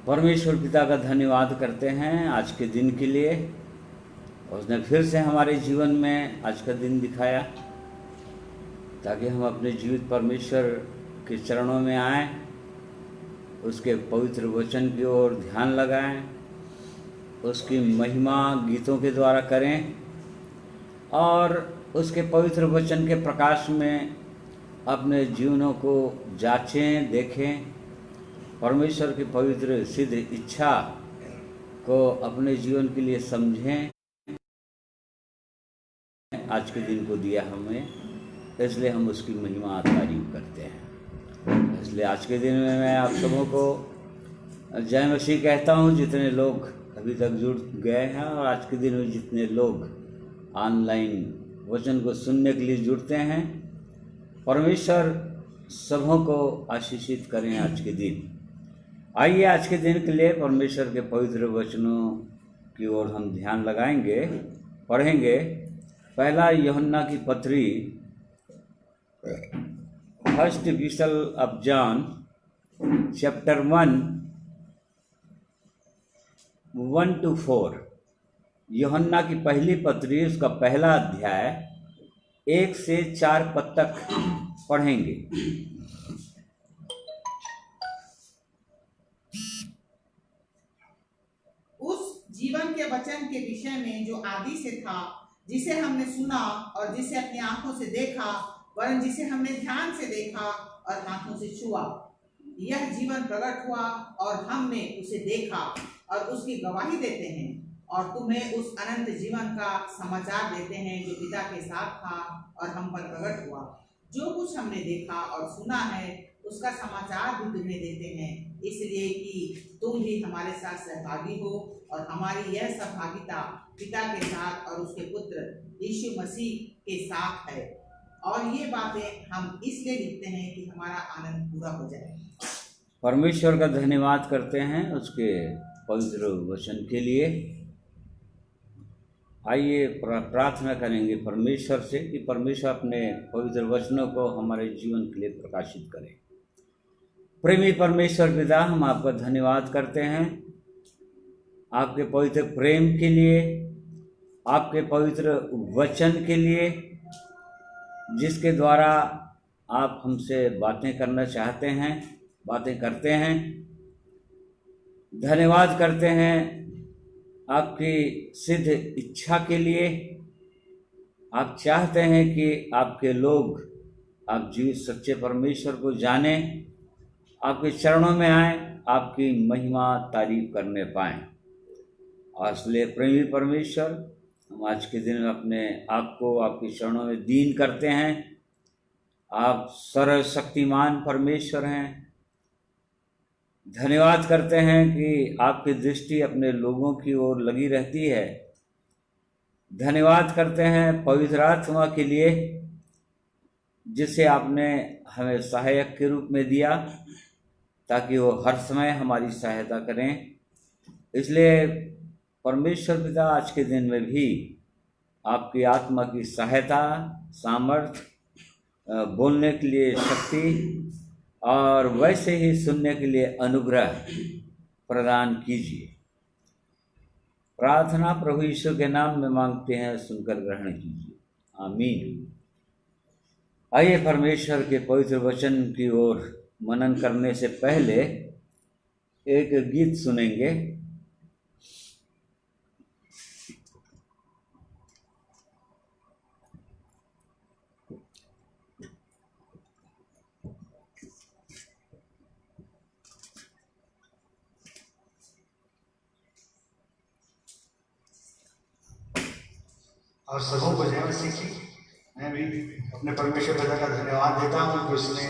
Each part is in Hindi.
परमेश्वर पिता का धन्यवाद करते हैं आज के दिन के लिए। उसने फिर से हमारे जीवन में आज का दिन दिखाया ताकि हम अपने जीवित परमेश्वर के चरणों में आएं, उसके पवित्र वचन की ओर ध्यान लगाएं, उसकी महिमा गीतों के द्वारा करें और उसके पवित्र वचन के प्रकाश में अपने जीवनों को जांचें, देखें, परमेश्वर की पवित्र सिद्ध इच्छा को अपने जीवन के लिए समझें। आज के दिन को दिया हमें, इसलिए हम उसकी महिमा तारीफ करते हैं। इसलिए आज के दिन में मैं आप सबों को जय मसीह कहता हूँ, जितने लोग अभी तक जुड़ गए हैं और आज के दिन में जितने लोग ऑनलाइन वचन को सुनने के लिए जुड़ते हैं, परमेश्वर सबों को आशीषित करें आज के दिन। आइए आज के दिन के लिए परमेश्वर के पवित्र वचनों की ओर हम ध्यान लगाएंगे, पढ़ेंगे। पहला यूहन्ना की पत्री, first epistle of John, chapter 1:1-4। यूहन्ना की पहली पत्री, उसका पहला अध्याय 1 से 4 पद तक पढ़ेंगे। उस जीवन के वचन के विषय में जो आदि से था, जिसे हमने सुना और जिसे अपनी आंखों से देखा, वरन जिसे हमने ध्यान से देखा और हाथों से छुआ, यह जीवन प्रकट हुआ और हमने उसे देखा और उसकी गवाही देते हैं और तुम्हें उस अनंत जीवन का समाचार देते हैं जो पिता के साथ था और हम पर प्रकट हुआ। जो कुछ हमने देखा और सुना है उसका समाचार भी तुम्हें देते हैं, इसलिए कि तुम भी हमारे साथ सहभागी हो और हमारी यह सहभागिता पिता के साथ और उसके पुत्र यीशु मसीह के साथ है। और ये बातें हम इसलिए लिखते हैं कि हमारा आनंद पूरा हो जाए। परमेश्वर का धन्यवाद करते हैं उसके पवित्र वचन के लिए। आइए प्रार्थना करेंगे परमेश्वर से कि परमेश्वर अपने पवित्र वचनों को हमारे जीवन के लिए प्रकाशित करें। प्रेमी परमेश्वर पिता, हम आपका धन्यवाद करते हैं आपके पवित्र प्रेम के लिए, आपके पवित्र वचन के लिए, जिसके द्वारा आप हमसे बातें करना चाहते हैं, बातें करते हैं। धन्यवाद करते हैं आपकी सिद्ध इच्छा के लिए। आप चाहते हैं कि आपके लोग आप जीवित सच्चे परमेश्वर को जानें, आपके चरणों में आएं, आपकी महिमा तारीफ करने पाएं। और इसलिए प्रेमी परमेश्वर, हम आज के दिन में अपने आप को आपके चरणों में दीन करते हैं। आप सर्वशक्तिमान परमेश्वर हैं। धन्यवाद करते हैं कि आपकी दृष्टि अपने लोगों की ओर लगी रहती है। धन्यवाद करते हैं पवित्र आत्मा के लिए, जिसे आपने हमें सहायक के रूप में दिया ताकि वो हर समय हमारी सहायता करें। इसलिए परमेश्वर पिता, आज के दिन में भी आपकी आत्मा की सहायता, सामर्थ्य, बोलने के लिए शक्ति और वैसे ही सुनने के लिए अनुग्रह प्रदान कीजिए। प्रार्थना प्रभु यीशु के नाम में मांगते हैं, सुनकर ग्रहण कीजिए, आमीन। आइए परमेश्वर के पवित्र वचन की ओर मनन करने से पहले एक गीत सुनेंगे। और सबों को जय मसीह की। मैं भी अपने परमेश्वर पिता का धन्यवाद देता हूँ कि उसने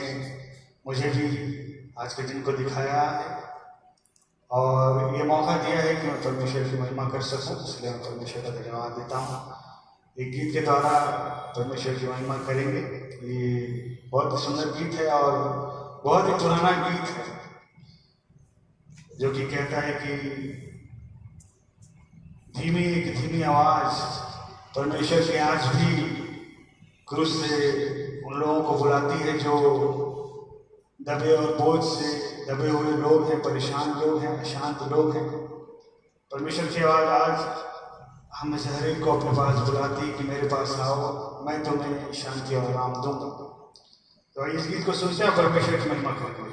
मुझे भी आज के दिन को दिखाया है और ये मौका दिया है कि मैं परमेश्वर की महिमा कर सकूँ, इसलिए मैं परमेश्वर का धन्यवाद देता हूँ। एक गीत के द्वारा परमेश्वर की महिमा करेंगे। ये बहुत सुंदर गीत है और बहुत ही पुराना गीत है, जो कि कहता है कि धीमी एक धीमी आवाज परमेश्वर की आज भी क्रूस से उन लोगों को बुलाती है जो दबे और बोझ से दबे हुए लोग हैं, परेशान लोग हैं, अशांत लोग हैं। परमेश्वर की आवाज़ आज हम से हर एक को अपने पास बुलाती कि मेरे पास आओ, मैं तुम्हें शांति और आराम दूंगा। तो इस गीत को सुनते हैं, परमेश्वर की महिमा करते हैं।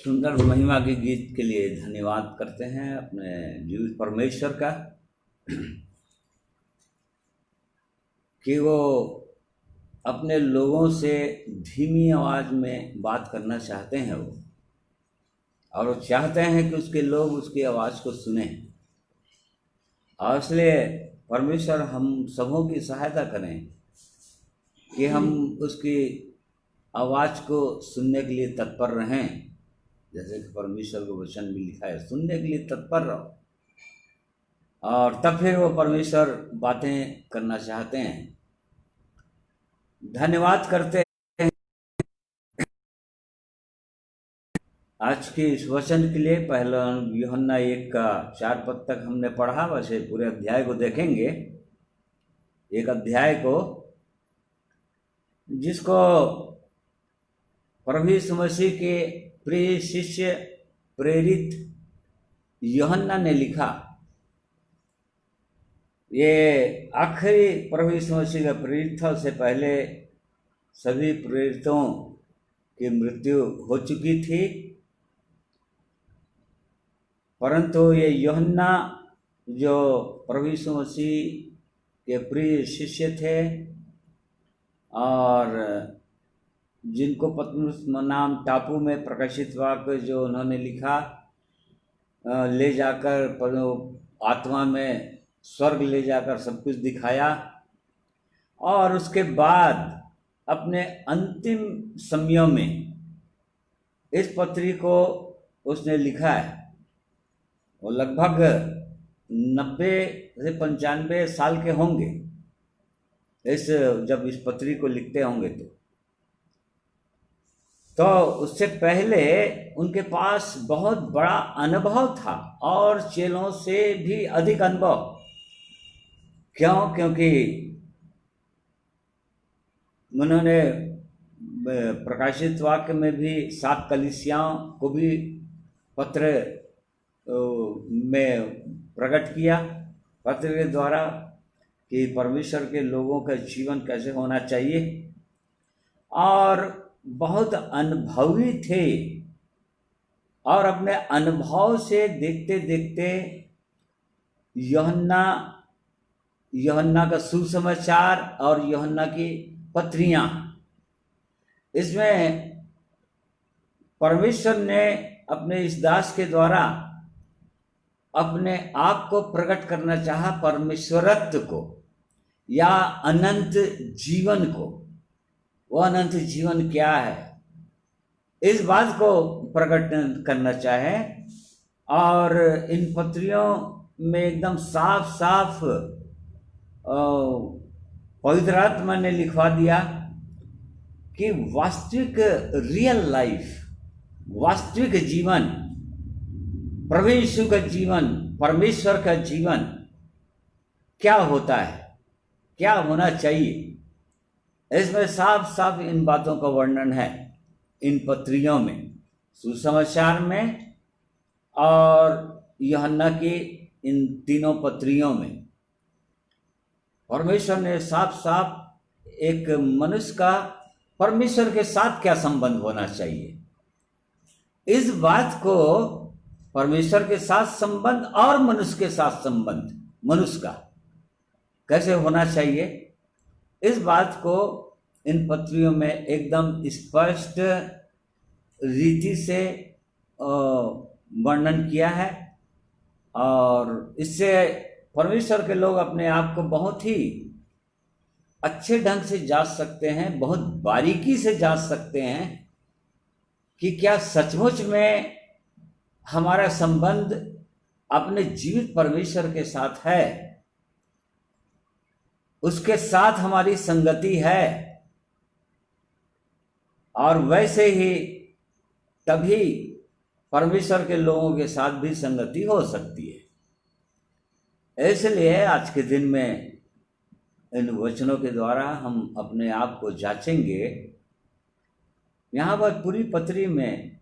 सुंदर महिमा के गीत के लिए धन्यवाद करते हैं अपने जीवित परमेश्वर का कि वो अपने लोगों से धीमी आवाज़ में बात करना चाहते हैं वो, और वो चाहते हैं कि उसके लोग उसकी आवाज़ को सुने। और इसलिए परमेश्वर हम सबों की सहायता करें कि हम उसकी आवाज़ को सुनने के लिए तत्पर रहें, जैसे कि परमेश्वर के वचन भी लिखा है, सुनने के लिए तत्पर रहो। और तब फिर वो परमेश्वर बातें करना चाहते हैं। धन्यवाद करते हैं आज के इस वचन के लिए। पहला यूहन्ना 1 का 4 पद तक हमने पढ़ा, वैसे पूरे अध्याय को देखेंगे, एक अध्याय को, जिसको प्रभु यीशु मसीह के प्रिय शिष्य प्रेरित यूहन्ना ने लिखा। ये आखिरी प्रभु यीशु मसीह का प्रेरित था। उससे पहले सभी प्रेरितों की मृत्यु हो चुकी थी, परंतु ये यूहन्ना जो प्रभु यीशु मसीह के प्रिय शिष्य थे और जिनको पतमुस नाम टापू में प्रकाशित वाक्य जो उन्होंने लिखा, ले जाकर आत्मा में स्वर्ग ले जाकर सब कुछ दिखाया, और उसके बाद अपने अंतिम समयों में इस पत्री को उसने लिखा है। वो लगभग 90 से 95 साल के होंगे जब इस पत्री को लिखते होंगे। तो उससे पहले उनके पास बहुत बड़ा अनुभव था और चेलों से भी अधिक अनुभव। क्यों? क्योंकि उन्होंने प्रकाशित वाक्य में भी 7 कलीसियाओं को भी पत्र में प्रकट किया, पत्र के द्वारा, कि परमेश्वर के लोगों का जीवन कैसे होना चाहिए। और बहुत अनुभवी थे और अपने अनुभव से देखते देखते यूहन्ना का सुसमाचार और यूहन्ना की पत्रियां, इसमें परमेश्वर ने अपने इस दास के द्वारा अपने आप को प्रकट करना चाहा, परमेश्वरत्व को या अनंत जीवन को। वो अनंत जीवन क्या है, इस बात को प्रकट करना चाहे। और इन पत्रियों में एकदम साफ साफ पवित्र आत्मा ने लिखवा दिया कि वास्तविक रियल लाइफ, वास्तविक जीवन, प्रभु यीशु का जीवन, परमेश्वर का जीवन क्या होता है, क्या होना चाहिए। इसमें साफ साफ इन बातों का वर्णन है इन पत्रियों में, सुसमाचार में और यूहन्ना की इन तीनों पत्रियों में। परमेश्वर ने साफ साफ एक मनुष्य का परमेश्वर के साथ क्या संबंध होना चाहिए, इस बात को, परमेश्वर के साथ संबंध और मनुष्य के साथ संबंध, मनुष्य का कैसे होना चाहिए, इस बात को इन पत्रियों में एकदम स्पष्ट रीति से वर्णन किया है। और इससे परमेश्वर के लोग अपने आप को बहुत ही अच्छे ढंग से जांच सकते हैं, बहुत बारीकी से जांच सकते हैं कि क्या सचमुच में हमारा संबंध अपने जीवित परमेश्वर के साथ है, उसके साथ हमारी संगति है। और वैसे ही तभी परमेश्वर के लोगों के साथ भी संगति हो सकती है। इसलिए आज के दिन में इन वचनों के द्वारा हम अपने आप को जांचेंगे। यहाँ पर पूरी पत्री में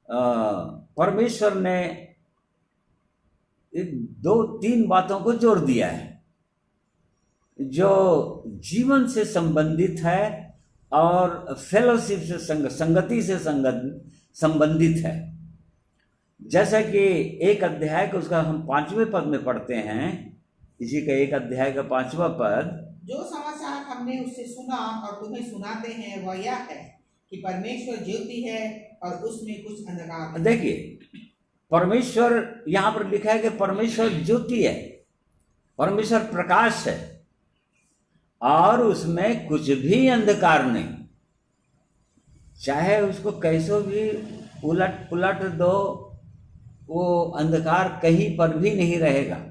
परमेश्वर ने 2-3 बातों को जोड़ दिया है जो जीवन से संबंधित है और फेलोशिप से संगति से संबंधित है। जैसा कि एक अध्याय का उसका हम 5वें पद में पढ़ते हैं, इसी का एक अध्याय का 5वां पद, जो समाचार हमने उससे सुना और तुम्हें सुनाते हैं वह यह है कि परमेश्वर ज्योति है और उसमें कुछ अंधकार नहीं। देखिए, परमेश्वर यहां पर लिखा है कि परमेश्वर ज्योति है, परमेश्वर प्रकाश है और उसमें कुछ भी अंधकार नहीं। चाहे उसको कैसो भी उलट पुलट दो, वो अंधकार कहीं पर भी नहीं रहेगा।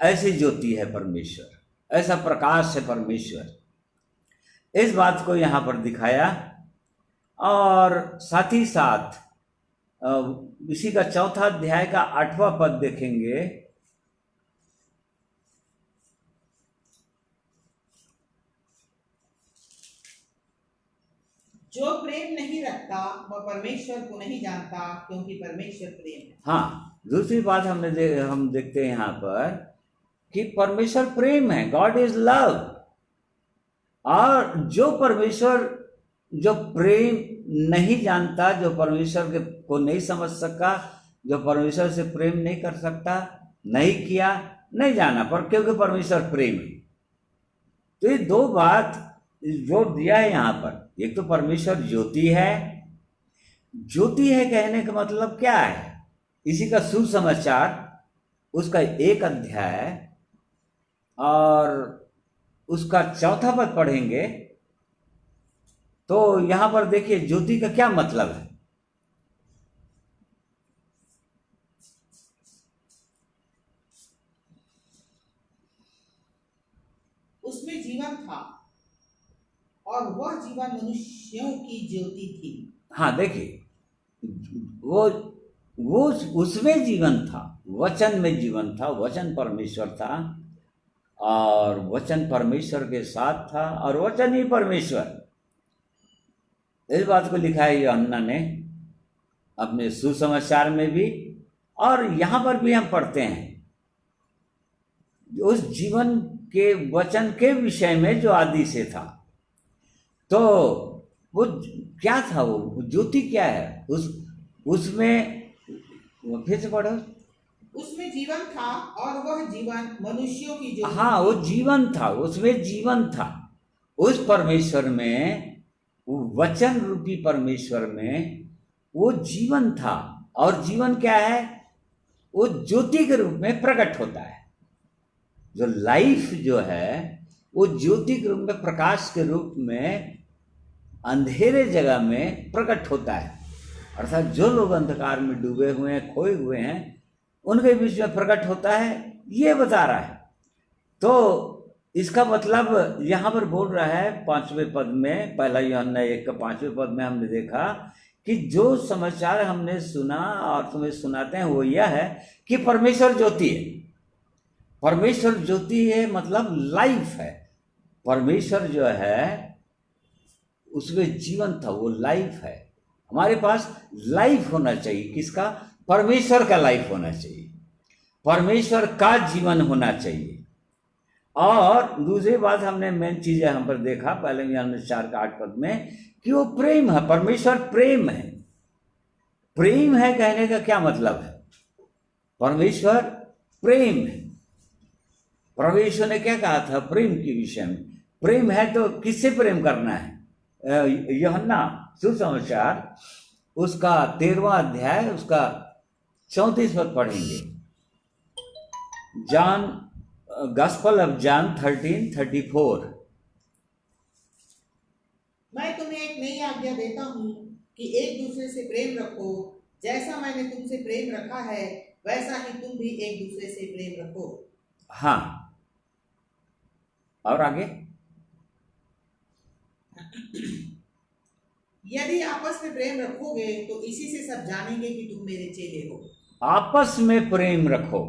ऐसी ज्योति है परमेश्वर, ऐसा प्रकाश है परमेश्वर। इस बात को यहाँ पर दिखाया। और साथ ही साथ इसी का 4था अध्याय का 8वां पद देखेंगे। जो प्रेम नहीं रखता वह परमेश्वर को नहीं जानता, क्योंकि परमेश्वर प्रेम है। हाँ, दूसरी बात हम देखते हैं यहाँ पर कि परमेश्वर प्रेम है, गॉड इज लव। और जो परमेश्वर जो प्रेम नहीं जानता, जो परमेश्वर को नहीं समझ सका, जो परमेश्वर से प्रेम नहीं कर सकता, नहीं किया, नहीं जाना, पर क्योंकि परमेश्वर प्रेम है। तो ये दो बात जोड़ दिया है यहाँ पर। एक तो परमेश्वर ज्योति है। ज्योति है कहने का मतलब क्या है? इसी का सुसमाचार उसका 1 अध्याय और उसका 4था पद पढ़ेंगे तो यहां पर देखिए ज्योति का क्या मतलब है। उसमें जीवन था और वह जीवन मनुष्यों की ज्योति थी। हाँ, देखिए, वो उसमें जीवन था, वचन में जीवन था, वचन परमेश्वर था और वचन परमेश्वर के साथ था और वचन ही परमेश्वर। इस बात को लिखा है यूहन्ना ने अपने सुसमाचार में भी, और यहाँ पर भी हम पढ़ते हैं उस जीवन के वचन के विषय में जो आदि से था। तो वो क्या था? वो ज्योति क्या है? उसमें फिर से पढ़ो। उसमें जीवन था और वह जीवन मनुष्यों की ज्योति। हाँ, वो जीवन था, उसमें जीवन था। उस परमेश्वर में, वो वचन रूपी परमेश्वर में वो जीवन था। और जीवन क्या है? वो ज्योति के रूप में प्रकट होता है। जो लाइफ जो है वो ज्योति के रूप में, प्रकाश के रूप में अंधेरे जगह में प्रकट होता है। अर्थात जो लोग अंधकार में डूबे हुए हैं, खोए हुए हैं, उनके बीच में प्रकट होता है, ये बता रहा है। तो इसका मतलब यहाँ पर बोल रहा है 5वें पद में, पहला यूहन्ना 1 का 5वें पद में हमने देखा कि जो समाचार हमने सुना और तुम्हें सुनाते हैं वो यह है कि परमेश्वर ज्योति है। परमेश्वर ज्योति है मतलब लाइफ है। परमेश्वर जो है उसमें जीवन था, वो लाइफ है। हमारे पास लाइफ होना चाहिए। किसका? परमेश्वर का लाइफ होना चाहिए, परमेश्वर का जीवन होना चाहिए। और दूसरी बात हमने मेन चीज यहाँ पर देखा पहले यूहन्ना 4 का 8 पद में कि वो प्रेम है। परमेश्वर प्रेम है। प्रेम है कहने का क्या मतलब है? परमेश्वर प्रेम है। परमेश्वर ने क्या कहा था प्रेम के विषय में? प्रेम है तो किससे प्रेम करना है? यूहन्ना सुसमाचार उसका 13वां अध्याय उसका 34 पद पढ़ेंगे। John, gospel of John 13:34। मैं तुम्हें एक नई आज्ञा देता हूँ कि एक दूसरे से प्रेम रखो। जैसा मैंने तुमसे प्रेम रखा है वैसा ही तुम भी एक दूसरे से प्रेम रखो। हाँ, और आगे? यदि आपस में प्रेम रखोगे तो इसी से सब जानेंगे कि तुम मेरे चेले हो। आपस में प्रेम रखो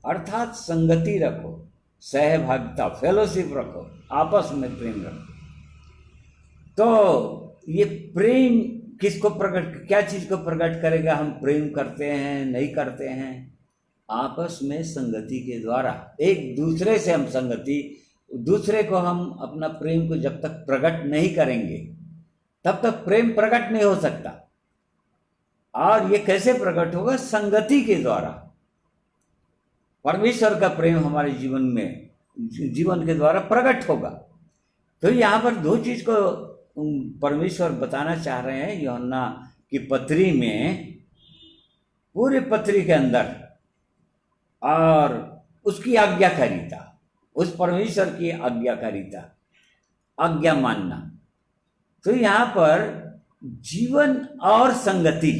अर्थात संगति रखो, सहभागिता, फेलोशिप रखो, आपस में प्रेम रखो। तो ये प्रेम किसको प्रकट, क्या चीज को प्रकट करेगा? हम प्रेम करते हैं, नहीं करते हैं? आपस में संगति के द्वारा एक दूसरे से हम संगति, दूसरे को हम अपना प्रेम को जब तक प्रकट नहीं करेंगे तब तक प्रेम प्रकट नहीं हो सकता। और ये कैसे प्रकट होगा? संगति के द्वारा। परमेश्वर का प्रेम हमारे जीवन के द्वारा प्रकट होगा। तो यहाँ पर दो चीज को परमेश्वर बताना चाह रहे हैं यूहन्ना की पत्री में, पूरे पत्री के अंदर, और उसकी आज्ञाकारिता, उस परमेश्वर की आज्ञाकारिता, आज्ञा मानना। तो यहाँ पर जीवन और संगति,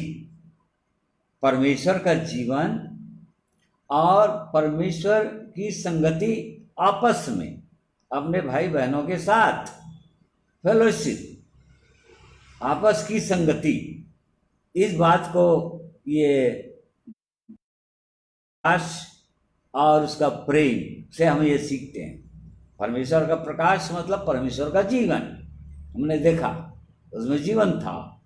परमेश्वर का जीवन और परमेश्वर की संगति आपस में, अपने भाई बहनों के साथ फेलोशिप, आपस की संगति, इस बात को ये प्रकाश और उसका प्रेम से हम ये सीखते हैं। परमेश्वर का प्रकाश मतलब परमेश्वर का जीवन, हमने देखा उसमें जीवन था।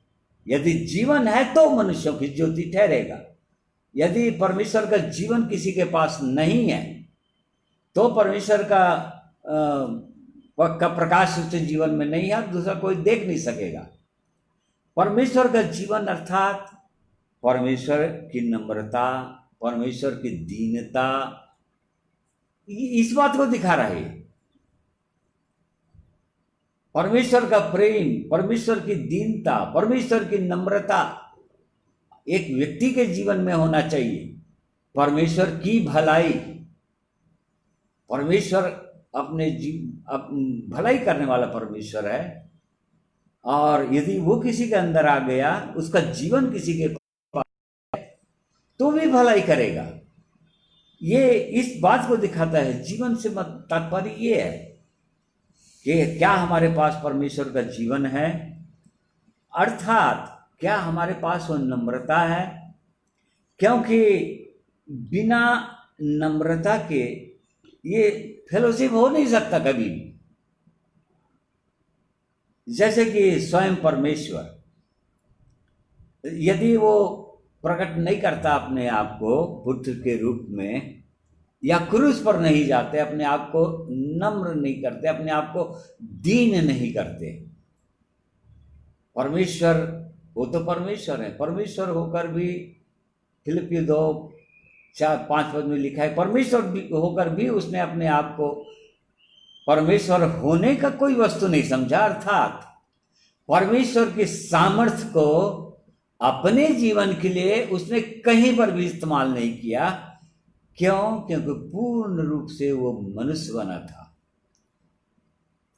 यदि जीवन है तो मनुष्यों की ज्योति ठहरेगा। यदि परमेश्वर का जीवन किसी के पास नहीं है तो परमेश्वर का प्रकाश उसके जीवन में नहीं है, दूसरा कोई देख नहीं सकेगा। परमेश्वर का जीवन अर्थात परमेश्वर की नम्रता, परमेश्वर की दीनता, इस बात को दिखा रहे। परमेश्वर का प्रेम, परमेश्वर की दीनता, परमेश्वर की नम्रता एक व्यक्ति के जीवन में होना चाहिए। परमेश्वर की भलाई, परमेश्वर अपने भलाई करने वाला परमेश्वर है, और यदि वो किसी के अंदर आ गया, उसका जीवन किसी के पास तो भी भलाई करेगा। ये इस बात को दिखाता है। जीवन से तात्पर्य ये है कि क्या हमारे पास परमेश्वर का जीवन है, अर्थात क्या हमारे पास वो नम्रता है, क्योंकि बिना नम्रता के ये फेलोशिप हो नहीं सकता कभी भी। जैसे कि स्वयं परमेश्वर यदि वो प्रकट नहीं करता अपने आप को पुत्र के रूप में, या क्रूस पर नहीं जाते, अपने आप को नम्र नहीं करते, अपने आप को दीन नहीं करते, परमेश्वर, वो तो परमेश्वर है। परमेश्वर होकर भी, फिलिपियो 2:4-5 पद में लिखा है, परमेश्वर होकर भी उसने अपने आप को परमेश्वर होने का कोई वस्तु नहीं समझा, अर्थात परमेश्वर की सामर्थ्य को अपने जीवन के लिए उसने कहीं पर भी इस्तेमाल नहीं किया। क्यों? क्योंकि पूर्ण रूप से वो मनुष्य बना था,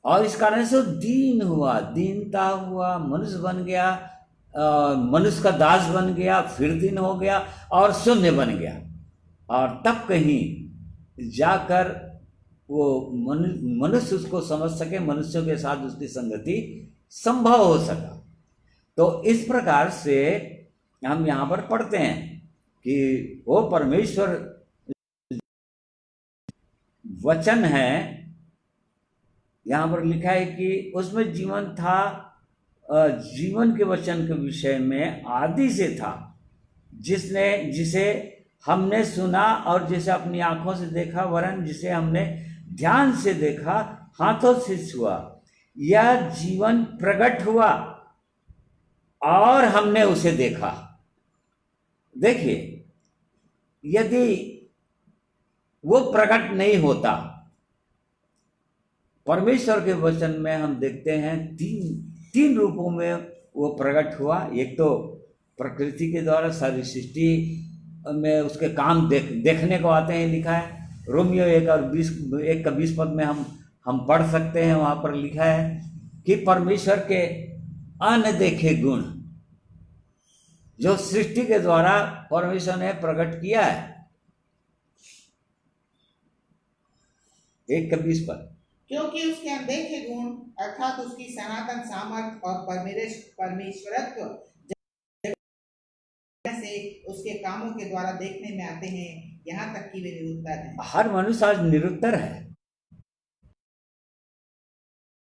और इस कारण से दीन हुआ, दीनता हुआ, मनुष्य बन गया, मनुष्य का दास बन गया, फिर दीन हो गया और शून्य बन गया, और तब कहीं जाकर वो मनुष्य उसको समझ सके, मनुष्यों के साथ उसकी संगति संभव हो सका। तो इस प्रकार से हम यहाँ पर पढ़ते हैं कि वो परमेश्वर वचन है। यहाँ पर लिखा है कि उसमें जीवन था, जीवन के वचन के विषय में आदि से था, जिसे हमने सुना और जिसे अपनी आंखों से देखा, वरन जिसे हमने ध्यान से देखा, हाथों से छुआ। यह जीवन प्रकट हुआ और हमने उसे देखा। देखिए, यदि वो प्रकट नहीं होता, परमेश्वर के वचन में हम देखते हैं तीन रूपों में वो प्रकट हुआ। एक तो प्रकृति के द्वारा, सारी सृष्टि में उसके काम देखने को आते हैं, लिखा है। रोमियो 1:20 पद में हम पढ़ सकते हैं, वहाँ पर लिखा है कि परमेश्वर के अनदेखे गुण जो सृष्टि के द्वारा परमेश्वर ने प्रकट किया है। 1:20 पद, क्योंकि उसके अनदेखे गुण अर्थात उसकी सनातन सामर्थ और परमेश्वरत्व से उसके कामों के द्वारा देखने में आते हैं, यहाँ तक कि वे निरुत्तर हैं। हर मनुष्य आज निरुत्तर है।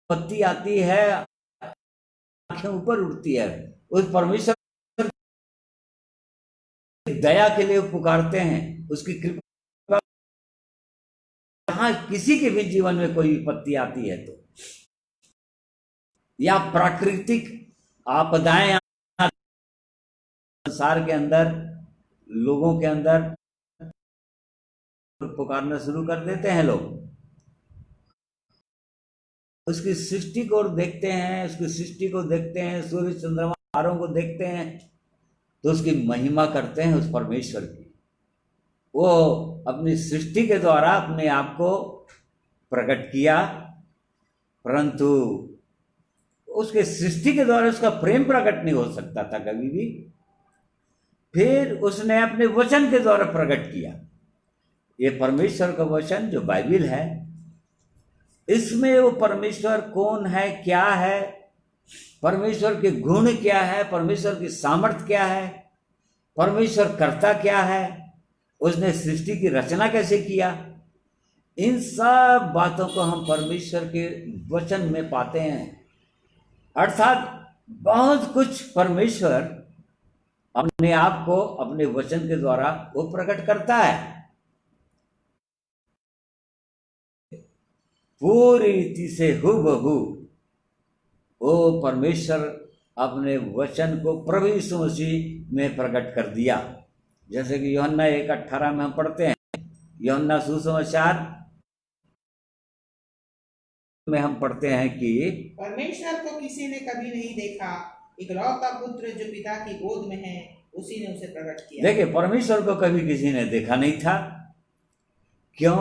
पत्ती आती है, आंखें ऊपर उठती है, उस परमेश्वर दया के लिए पुकारते हैं, उसकी कृपा। जहां किसी के भी जीवन में कोई विपत्ति आती है तो, या प्राकृतिक आपदाएं संसार के अंदर, लोगों के अंदर पुकारना शुरू कर देते हैं लोग। उसकी सृष्टि को देखते हैं, उसकी सृष्टि को देखते हैं, सूर्य चंद्रमा तारों को देखते हैं, तो उसकी महिमा करते हैं उस परमेश्वर की। वो अपनी सृष्टि के द्वारा अपने आप को प्रकट किया, परंतु उसके सृष्टि के द्वारा उसका प्रेम प्रकट नहीं हो सकता था कभी भी। फिर उसने अपने वचन के द्वारा प्रकट किया। ये परमेश्वर का वचन जो बाइबिल है, इसमें वो परमेश्वर कौन है, क्या है, परमेश्वर के गुण क्या है, परमेश्वर की सामर्थ्य क्या है, परमेश्वर करता क्या है, उसने सृष्टि की रचना कैसे किया, इन सब बातों को हम परमेश्वर के वचन में पाते हैं। अर्थात बहुत कुछ परमेश्वर अपने आप को अपने वचन के द्वारा वो प्रकट करता है। पूरी रीति से हूबहू वो परमेश्वर अपने वचन को प्रभु यीशु मसीह में प्रकट कर दिया। जैसे कि यूहन्ना 1:18 में हम पढ़ते हैं, यूहन्ना सुसमाचार में हम पढ़ते हैं कि परमेश्वर को किसी ने कभी नहीं देखा, इकलौता पुत्र जो पिता की गोद में है, उसी ने उसे प्रकट किया। देखिए, परमेश्वर को कभी किसी ने देखा नहीं था। क्यों?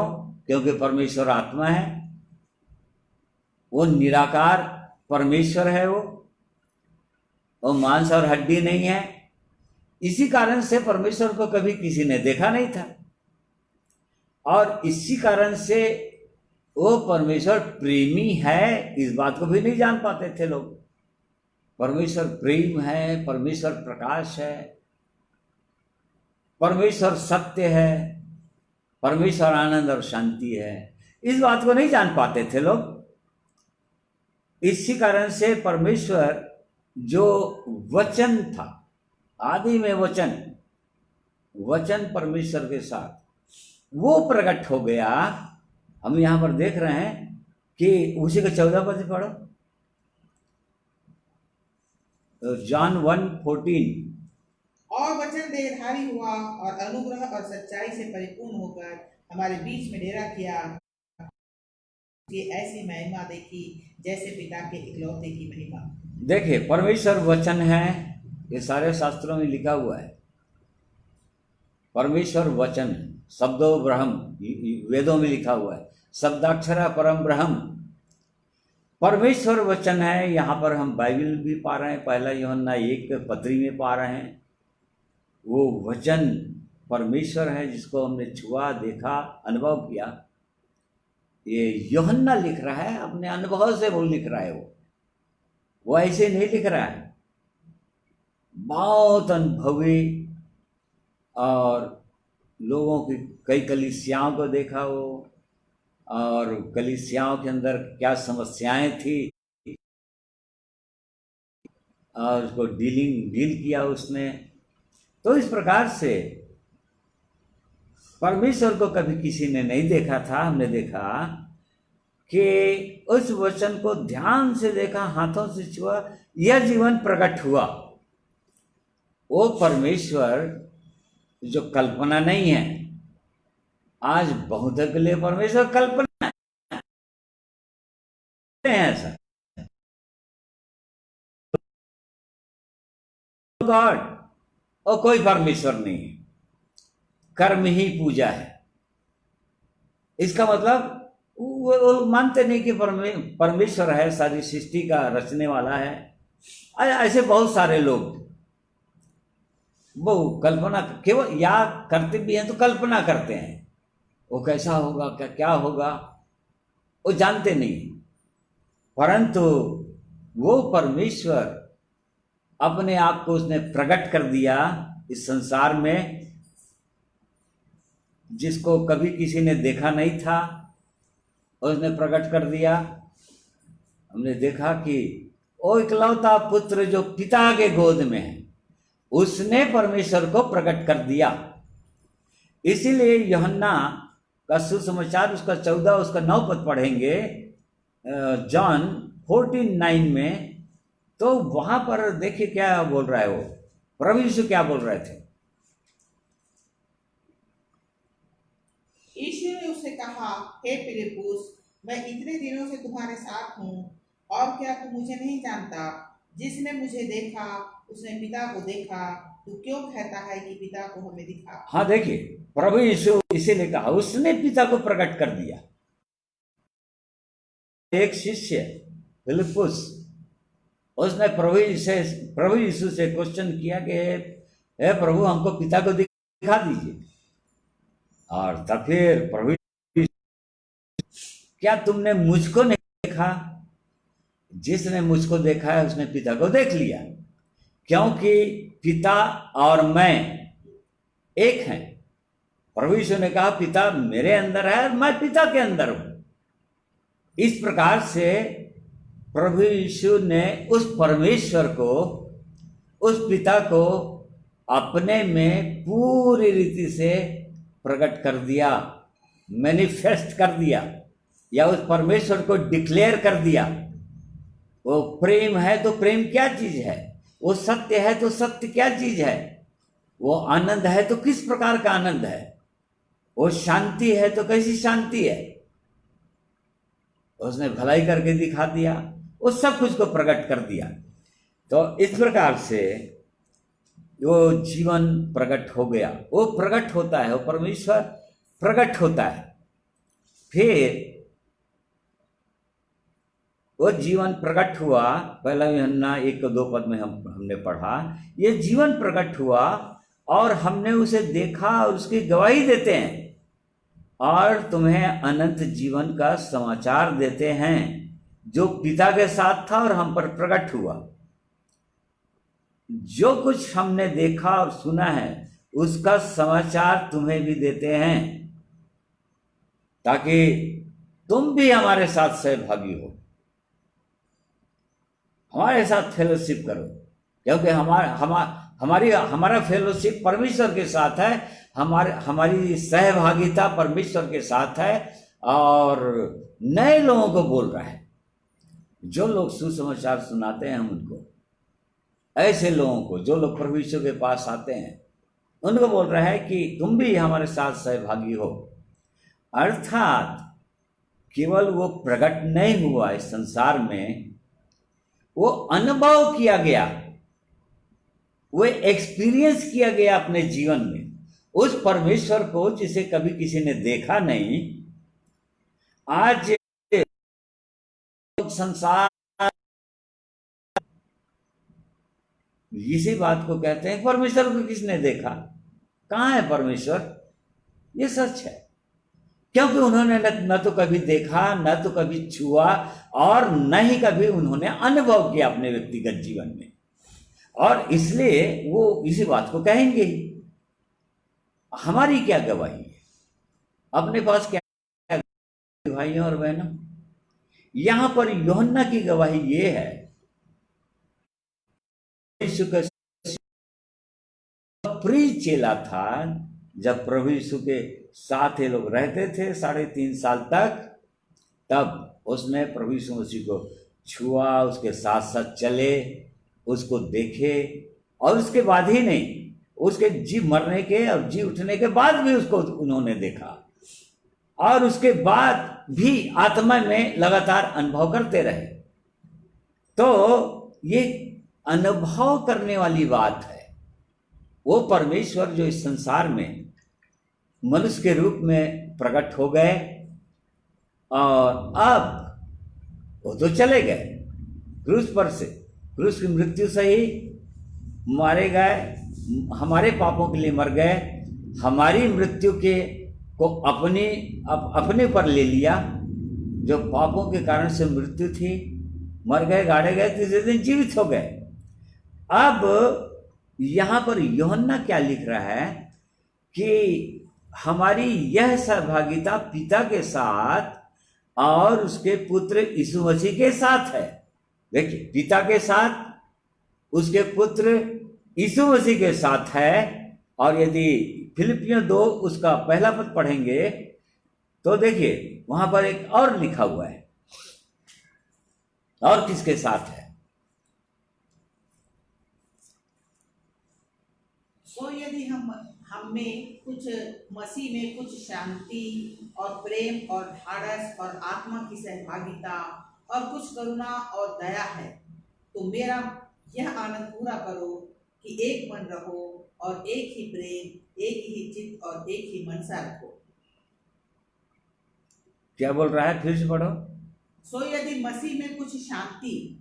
क्योंकि परमेश्वर आत्मा है, वो निराकार परमेश्वर है, वो मांस और हड्डी नहीं है। इसी कारण से परमेश्वर को कभी किसी ने देखा नहीं था, और इसी कारण से वो परमेश्वर प्रेमी है, इस बात को भी नहीं जान पाते थे लोग। परमेश्वर प्रेम है, परमेश्वर प्रकाश है, परमेश्वर सत्य है, परमेश्वर आनंद और शांति है, इस बात को नहीं जान पाते थे लोग। इसी कारण से परमेश्वर जो वचन था, आदि में वचन परमेश्वर के साथ वो प्रकट हो गया। हम यहां पर देख रहे हैं कि उसी का 14 पद पढ़ो, जॉन 1:14। और वचन देहधारी हुआ और अनुग्रह और सच्चाई से परिपूर्ण होकर हमारे बीच में डेरा किया। ये ऐसी महिमा देखी जैसे पिता के इकलौते की महिमा। देखिए, परमेश्वर वचन है, ये सारे शास्त्रों में लिखा हुआ है। परमेश्वर वचन, शब्दो ब्रह्म, वेदों में लिखा हुआ है, शब्दाक्षरा परम ब्रह्म। परमेश्वर वचन है। यहाँ पर हम बाइबल भी पा रहे हैं, पहला यूहन्ना 1:15 में पा रहे हैं। वो वचन परमेश्वर है जिसको हमने छुआ, देखा, अनुभव किया। ये यूहन्ना लिख रहा है, अपने अनुभव से वो लिख रहा है। वो ऐसे नहीं लिख रहा है, बहुत अनुभवी, और लोगों की कई कलीसियाओं को देखा वो, और कलीसियाओं के अंदर क्या समस्याएं थी, और उसको डील किया उसने। तो इस प्रकार से परमेश्वर को कभी किसी ने नहीं देखा था। हमने देखा कि उस वचन को ध्यान से देखा, हाथों से छुआ, यह जीवन प्रकट हुआ। वो परमेश्वर जो कल्पना नहीं है, आज बहुत के लिए परमेश्वर कल्पना है ऐसा। गॉड और कोई परमेश्वर नहीं है, कर्म ही पूजा है। इसका मतलब वो मानते नहीं कि परमेश्वर है, सारी सृष्टि का रचने वाला है। ऐसे बहुत सारे लोग वो कल्पना केवल या करते भी हैं तो कल्पना करते हैं, वो कैसा होगा, क्या होगा, वो जानते नहीं। परंतु वो परमेश्वर अपने आप को उसने प्रकट कर दिया इस संसार में, जिसको कभी किसी ने देखा नहीं था, उसने प्रकट कर दिया। हमने देखा कि वो इकलौता पुत्र जो पिता के गोद में है, उसने परमेश्वर को प्रकट कर दिया। इसीलिए यूहन्ना का सुसमाचार उसका 14 उसका 9 पद पढ़ेंगे, जॉन 14:9 में तो वहां पर देखिए क्या बोल रहा है वो, प्रभु यीशु क्या बोल रहे थे। यीशु ने उससे कहा, हे फिलिप्पुस, मैं इतने दिनों से तुम्हारे साथ हूँ और क्या तू मुझे नहीं जानता? जिसने मुझे देखा उसने पिता को देखा। तू क्यों कहता है कि पिता को हमें दिखा? हाँ देखिए, प्रभु यीशु इसीलिए कहा उसने पिता को प्रकट कर दिया। एक शिष्य फिलिप्पुस, उसने प्रभु यीशु से क्वेश्चन किया कि हे प्रभु, हमको पिता को दिखा दीजिए। और तब फिर प्रभु, क्या तुमने मुझको नहीं देखा? जिसने मुझको देखा है उसने पिता को देख लिया, क्योंकि पिता और मैं एक हैं। प्रभु यीशु ने कहा पिता मेरे अंदर है और मैं पिता के अंदर हूं। इस प्रकार से प्रभु यीशु ने उस परमेश्वर को, उस पिता को अपने में पूरी रीति से प्रकट कर दिया, मैनिफेस्ट कर दिया, या उस परमेश्वर को डिक्लेयर कर दिया। वो प्रेम है तो प्रेम क्या चीज है, वो सत्य है तो सत्य क्या चीज है, वो आनंद है तो किस प्रकार का आनंद है, वो शांति है तो कैसी शांति है। उसने भलाई करके दिखा दिया, वो सब कुछ को प्रकट कर दिया। तो इस प्रकार से वो जीवन प्रकट हो गया, वो प्रकट होता है, वो परमेश्वर प्रकट होता है। फिर वो जीवन प्रकट हुआ, पहला यूहन्ना 1-2 में हमने पढ़ा, ये जीवन प्रकट हुआ और हमने उसे देखा और उसकी गवाही देते हैं और तुम्हें अनंत जीवन का समाचार देते हैं, जो पिता के साथ था और हम पर प्रकट हुआ। जो कुछ हमने देखा और सुना है उसका समाचार तुम्हें भी देते हैं, ताकि तुम भी हमारे साथ सहभागी हो, हमारे साथ फेलोशिप करो, क्योंकि हमारा फेलोशिप परमेश्वर के साथ है, हमारी सहभागिता परमेश्वर के साथ है। और नए लोगों को बोल रहा है, जो लोग सुसमाचार सुनाते हैं हम उनको, ऐसे लोगों को, जो लोग प्रभु यीशु के पास आते हैं उनको बोल रहा है कि तुम भी हमारे साथ सहभागी हो। अर्थात केवल वो प्रकट नहीं हुआ इस संसार में, वो अनुभव किया गया, वो एक्सपीरियंस किया गया अपने जीवन में उस परमेश्वर को जिसे कभी किसी ने देखा नहीं। आज संसार इसी बात को कहते हैं, परमेश्वर को किसने देखा, कहाँ है परमेश्वर? ये सच है, क्योंकि उन्होंने न तो कभी देखा, न तो कभी छुआ, और न ही कभी उन्होंने अनुभव किया अपने व्यक्तिगत जीवन में, और इसलिए वो इसी बात को कहेंगे ही। हमारी क्या गवाही है, अपने पास क्या भाइयों और बहनों? यहां पर यूहन्ना की गवाही ये है, यीशु का प्रिय चेला था, जब प्रभु यीशु के साथ ये लोग रहते थे 3.5 साल तक, तब उसने प्रभु यीशु मसीह को छुआ, उसके साथ साथ चले, उसको देखे, और उसके बाद ही नहीं, उसके जी मरने के और जी उठने के बाद भी उसको उन्होंने देखा, और उसके बाद भी आत्मा में लगातार अनुभव करते रहे। तो ये अनुभव करने वाली बात है। वो परमेश्वर जो इस संसार में मनुष्य के रूप में प्रकट हो गए, और अब वो तो चले गए क्रूस पर से, क्रूस की मृत्यु से ही मारे गए, हमारे पापों के लिए मर गए, हमारी मृत्यु के को अपने पर ले लिया, जो पापों के कारण से मृत्यु थी, मर गए, गाड़े गए, तीसरे दिन जीवित हो गए। अब यहां पर यूहन्ना क्या लिख रहा है कि हमारी यह सहभागिता पिता के साथ और उसके पुत्र यीशु मसीह के साथ है। देखिए, पिता के साथ, उसके पुत्र यीशु मसीह के साथ है। और यदि फिलिपियों 2 उसका पहला पद पढ़ेंगे तो देखिए वहां पर एक और लिखा हुआ है, और किसके साथ है? सो यदि हम में कुछ मसीह में कुछ शांति और प्रेम और ढाढ़स और आत्मा की सहभागिता और कुछ करुणा और दया है, तो मेरा यह आनंद पूरा करो कि एक मन रहो और एक ही प्रेम, एक ही चित्त और एक ही मनसा रखो। क्या बोल रहा है, फिर से पढ़ो। सो यदि मसीह में कुछ शांति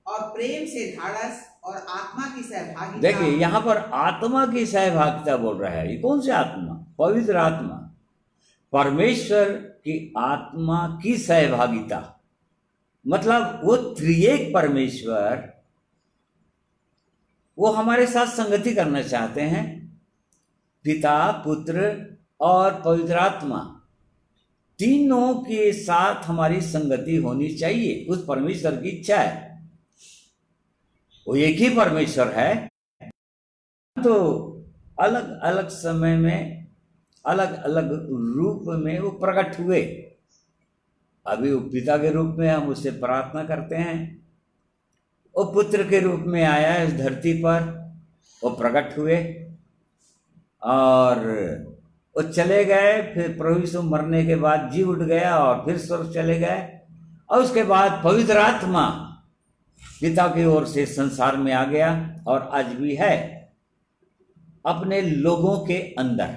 और प्रेम से ढाढ़स और आत्मा की सहभागिता। देखिए यहाँ पर आत्मा की सहभागिता बोल रहा है। ये कौन सी आत्मा? पवित्र आत्मा, परमेश्वर की आत्मा की सहभागिता। मतलब वो त्रिएक परमेश्वर वो हमारे साथ संगति करना चाहते हैं। पिता, पुत्र और पवित्र आत्मा, तीनों के साथ हमारी संगति होनी चाहिए। उस परमेश्वर की इच्छा है। वो एक ही परमेश्वर है, तो अलग अलग समय में अलग अलग रूप में वो प्रकट हुए। अभी वो पिता के रूप में हम उससे प्रार्थना करते हैं। वो पुत्र के रूप में आया इस धरती पर, वो प्रकट हुए और वो चले गए। फिर प्रभु यीशु मरने के बाद जी उठ गया और फिर स्वर्ग चले गए। और उसके बाद पवित्र आत्मा पिता की ओर से संसार में आ गया और आज भी है अपने लोगों के अंदर,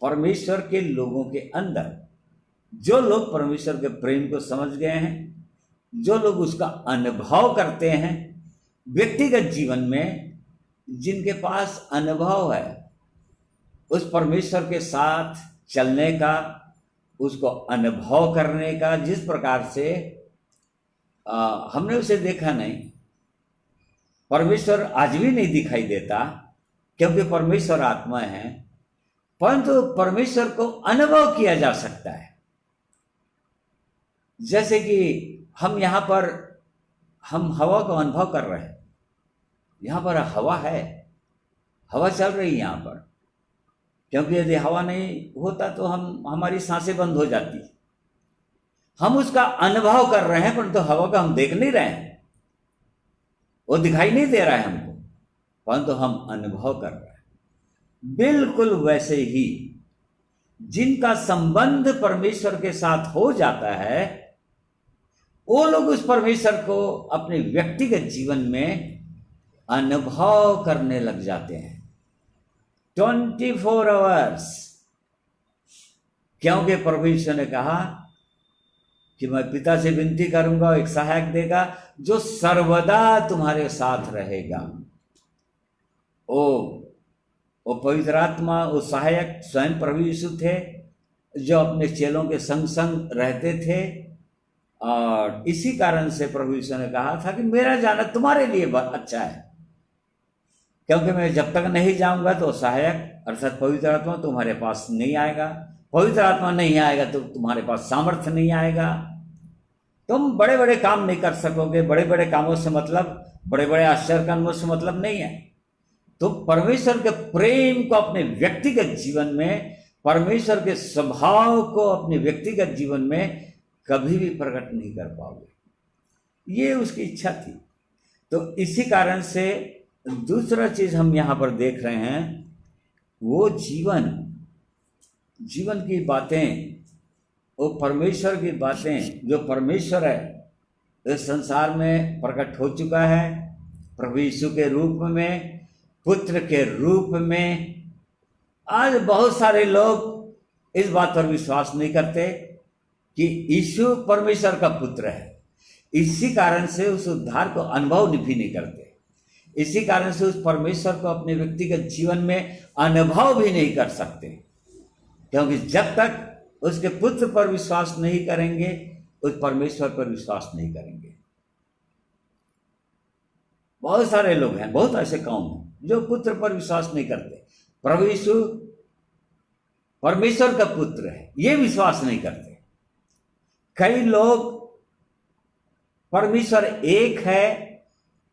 परमेश्वर के लोगों के अंदर। जो लोग परमेश्वर के प्रेम को समझ गए हैं, जो लोग उसका अनुभव करते हैं व्यक्तिगत जीवन में, जिनके पास अनुभव है उस परमेश्वर के साथ चलने का, उसको अनुभव करने का, जिस प्रकार से हमने उसे देखा नहीं, परमेश्वर आज भी नहीं दिखाई देता क्योंकि परमेश्वर आत्मा है, परंतु परमेश्वर को अनुभव किया जा सकता है। जैसे कि हम यहाँ पर हम हवा को अनुभव कर रहे हैं। यहाँ पर हवा है, हवा चल रही है यहाँ पर, क्योंकि यदि हवा नहीं होता तो हमारी सांसें बंद हो जाती। हम उसका अनुभव कर रहे हैं, परंतु हवा का हम देख नहीं रहे हैं, वो दिखाई नहीं दे रहा है हमको, परंतु हम अनुभव कर रहे हैं। बिल्कुल वैसे ही जिनका संबंध परमेश्वर के साथ हो जाता है, वो लोग उस परमेश्वर को अपने व्यक्तिगत जीवन में अनुभव करने लग जाते हैं 24 आवर्स। क्योंकि प्रभु यीशु ने कहा कि मैं पिता से विनती करूंगा, एक सहायक देगा जो सर्वदा तुम्हारे साथ रहेगा। वो पवित्र आत्मा, वो सहायक स्वयं प्रभु यीशु थे, जो अपने चेलों के संग संग रहते थे। और इसी कारण से प्रभु यीशु ने कहा था कि मेरा जाना तुम्हारे लिए बहुत अच्छा है, क्योंकि मैं जब तक नहीं जाऊंगा तो सहायक अर्थात पवित्र आत्मा तुम्हारे पास नहीं आएगा। पवित्र आत्मा नहीं आएगा तो तुम्हारे पास सामर्थ्य नहीं आएगा, तुम बड़े बड़े काम नहीं कर सकोगे। बड़े बड़े कामों से मतलब, बड़े बड़े आश्चर्य कामों से मतलब नहीं है। तो परमेश्वर के प्रेम को अपने व्यक्तिगत जीवन में, परमेश्वर के स्वभाव को अपने व्यक्तिगत जीवन में कभी भी प्रकट नहीं कर पाओगे। ये उसकी इच्छा थी। तो इसी कारण से दूसरा चीज हम यहाँ पर देख रहे हैं, वो जीवन की बातें, वो परमेश्वर की बातें, जो परमेश्वर है इस संसार में प्रकट हो चुका है प्रभु यीशु के रूप में, पुत्र के रूप में। आज बहुत सारे लोग इस बात पर विश्वास नहीं करते कि यीशु परमेश्वर का पुत्र है। इसी कारण से उस उद्धार को अनुभव भी नहीं करते। इसी कारण से उस परमेश्वर को अपने व्यक्तिगत जीवन में अनुभव भी नहीं कर सकते, क्योंकि जब तक उसके पुत्र पर विश्वास नहीं करेंगे, उस परमेश्वर पर विश्वास नहीं करेंगे। बहुत सारे लोग हैं, बहुत ऐसे कौम हैं जो पुत्र पर विश्वास नहीं करते। प्रभु यीशु परमेश्वर का पुत्र है, ये विश्वास नहीं करते। कई लोग परमेश्वर एक है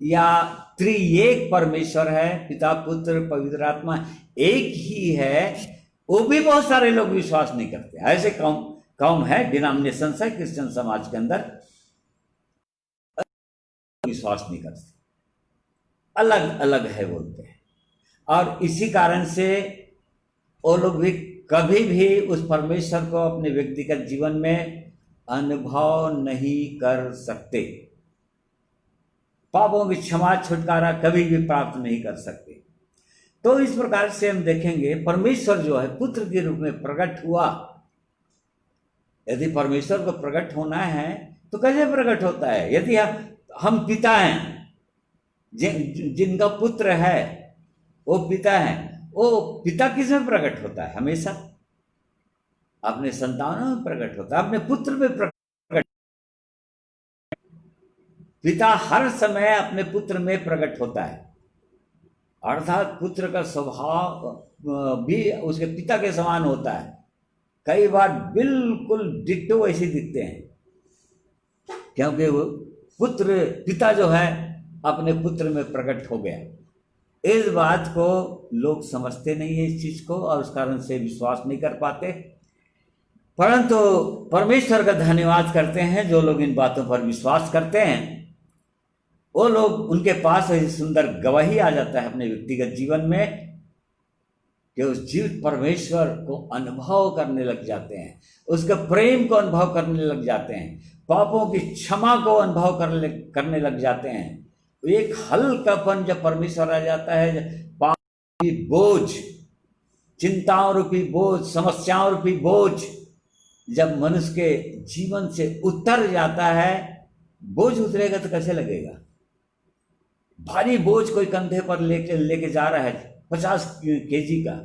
या त्रिएक परमेश्वर है, पिता पुत्र पवित्र आत्मा एक ही है, वो भी बहुत सारे लोग विश्वास नहीं करते। ऐसे कौम है, डिनोमिनेशन है क्रिश्चियन समाज के अंदर, विश्वास नहीं करते, अलग अलग है बोलते हैं। और इसी कारण से वो लोग भी कभी भी उस परमेश्वर को अपने व्यक्तिगत जीवन में अनुभव नहीं कर सकते, पापों की क्षमा छुटकारा कभी भी प्राप्त नहीं कर सकते। तो इस प्रकार से हम देखेंगे परमेश्वर जो है पुत्र के रूप में प्रकट हुआ। यदि परमेश्वर को प्रकट होना है तो कैसे प्रकट होता है? यदि हम पिता हैं, जिनका पुत्र है वो पिता है, वो पिता किसमें प्रकट होता है? हमेशा अपने संतानों में प्रकट होता है, अपने पुत्र में प्रकट। पिता हर समय अपने पुत्र में प्रकट होता है, अर्थात पुत्र का स्वभाव भी उसके पिता के समान होता है। कई बार बिल्कुल डिट्टो ऐसे दिखते हैं, क्योंकि वो पिता जो है अपने पुत्र में प्रकट हो गया। इस बात को लोग समझते नहीं है, इस चीज को, और उस कारण से विश्वास नहीं कर पाते। परंतु परमेश्वर का धन्यवाद करते हैं जो लोग इन बातों पर विश्वास करते हैं। वो लोग, उनके पास ऐसी सुंदर गवाही आ जाता है अपने व्यक्तिगत जीवन में कि उस जीवित परमेश्वर को अनुभव करने लग जाते हैं, उसके प्रेम को अनुभव करने लग जाते हैं, पापों की क्षमा को अनुभव करने लग जाते हैं। एक हल्कापन जब परमेश्वर आ जाता है, पाप की बोझ, चिंताओं रूपी बोझ, समस्याओं रूपी बोझ जब मनुष्य के जीवन से उतर जाता है, बोझ उतरेगा तो कैसे लगेगा? भारी बोझ कोई कंधे पर लेके जा रहा है 50 केजी का,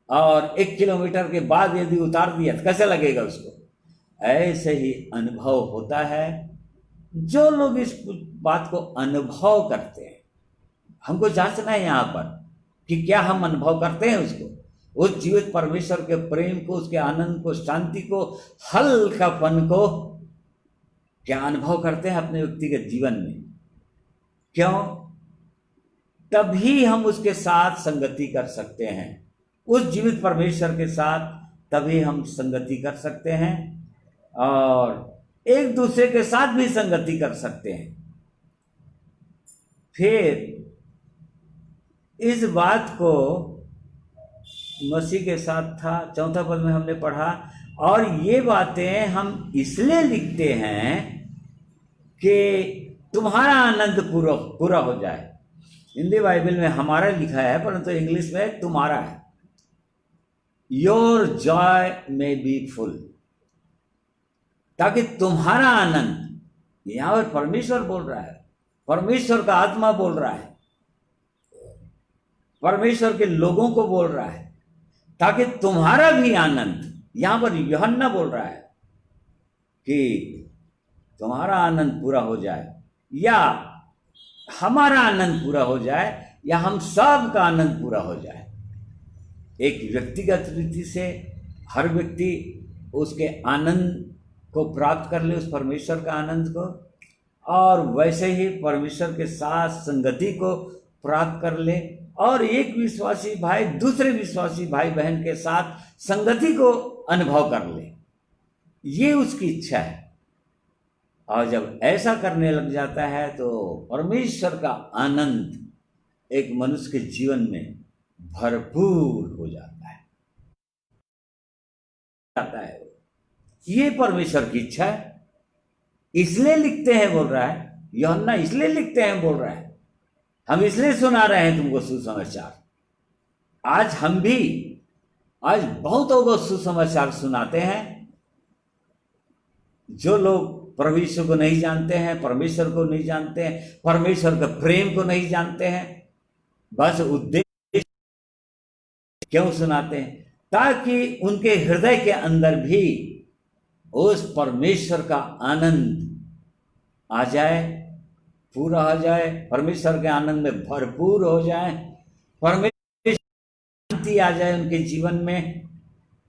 और 1 किलोमीटर के बाद यदि उतार दिया तो कैसे लगेगा उसको? ऐसे ही अनुभव होता है। जो लोग इस बात को अनुभव करते हैं, हमको जांचना है यहाँ पर कि क्या हम अनुभव करते हैं उसको, उस जीवित परमेश्वर के प्रेम को, उसके आनंद को, शांति को, हल्कापन को क्या अनुभव करते हैं अपने व्यक्तिगत जीवन में? क्यों? तभी हम उसके साथ संगति कर सकते हैं, उस जीवित परमेश्वर के साथ तभी हम संगति कर सकते हैं, और एक दूसरे के साथ भी संगति कर सकते हैं। फिर इस बात को मसीह के साथ था, 4 पद में हमने पढ़ा, और ये बातें हम इसलिए लिखते हैं कि तुम्हारा आनंद पूरा हो जाए। हिंदी बाइबल में हमारा लिखा है, परंतु इंग्लिश में तुम्हारा है। Your Joy may be full, ताकि तुम्हारा आनंद, यहां पर परमेश्वर बोल रहा है, परमेश्वर का आत्मा बोल रहा है, परमेश्वर के लोगों को बोल रहा है, ताकि तुम्हारा भी आनंद, यहां पर यूहन्ना बोल रहा है कि तुम्हारा आनंद पूरा हो जाए, या हमारा आनंद पूरा हो जाए, या हम सब का आनंद पूरा हो जाए। एक व्यक्तिगत रीति से हर व्यक्ति उसके आनंद को प्राप्त कर ले, उस परमेश्वर का आनंद को, और वैसे ही परमेश्वर के साथ संगति को प्राप्त कर ले, और एक विश्वासी भाई दूसरे विश्वासी भाई बहन के साथ संगति को अनुभव कर ले। ये उसकी इच्छा है, और जब ऐसा करने लग जाता है तो परमेश्वर का आनंद एक मनुष्य के जीवन में भरपूर हो जाता है। ये परमेश्वर की इच्छा है, इसलिए लिखते हैं बोल रहा है यूहन्ना, इसलिए लिखते हैं बोल रहा है, हम इसलिए सुना रहे हैं तुमको सुसमाचार। आज हम भी आज बहुतों को सुसमाचार सुनाते हैं। जो लोग प्रभु यीशु को नहीं जानते हैं, परमेश्वर को नहीं जानते हैं, परमेश्वर के प्रेम को नहीं जानते हैं, बस उद्देश्य क्यों सुनाते हैं? ताकि उनके हृदय के अंदर भी उस परमेश्वर का आनंद आ जाए, पूरा हो जाए, परमेश्वर के आनंद में भरपूर हो जाए, परमेश्वर शांति आ जाए उनके जीवन में।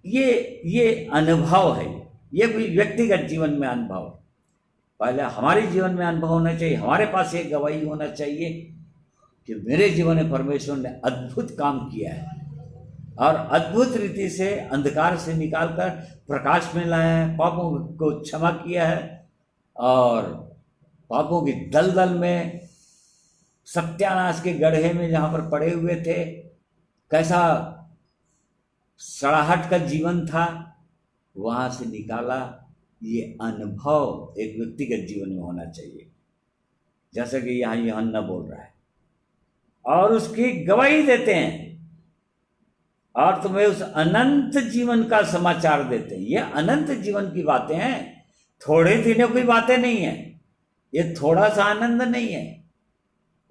ये अनुभव है, ये व्यक्तिगत जीवन में अनुभव। पहले हमारे जीवन में अनुभव होना चाहिए, हमारे पास एक गवाही होना चाहिए कि मेरे जीवन में परमेश्वर ने अद्भुत काम किया है, और अद्भुत रीति से अंधकार से निकालकर प्रकाश में लाया है, पापों को क्षमा किया है, और पापों की दलदल में, सत्यानाश के गड्ढे में जहाँ पर पड़े हुए थे कैसा सड़ाहट का जीवन था, वहां से निकाला। ये अनुभव एक व्यक्तिगत जीवन में होना चाहिए, जैसा कि यहाँ यूहन्ना बोल रहा है, और उसकी गवाही देते हैं और तुम्हें उस अनंत जीवन का समाचार देते हैं। ये अनंत जीवन की बातें हैं, थोड़े दिनों की बातें नहीं है। ये थोड़ा सा आनंद नहीं है,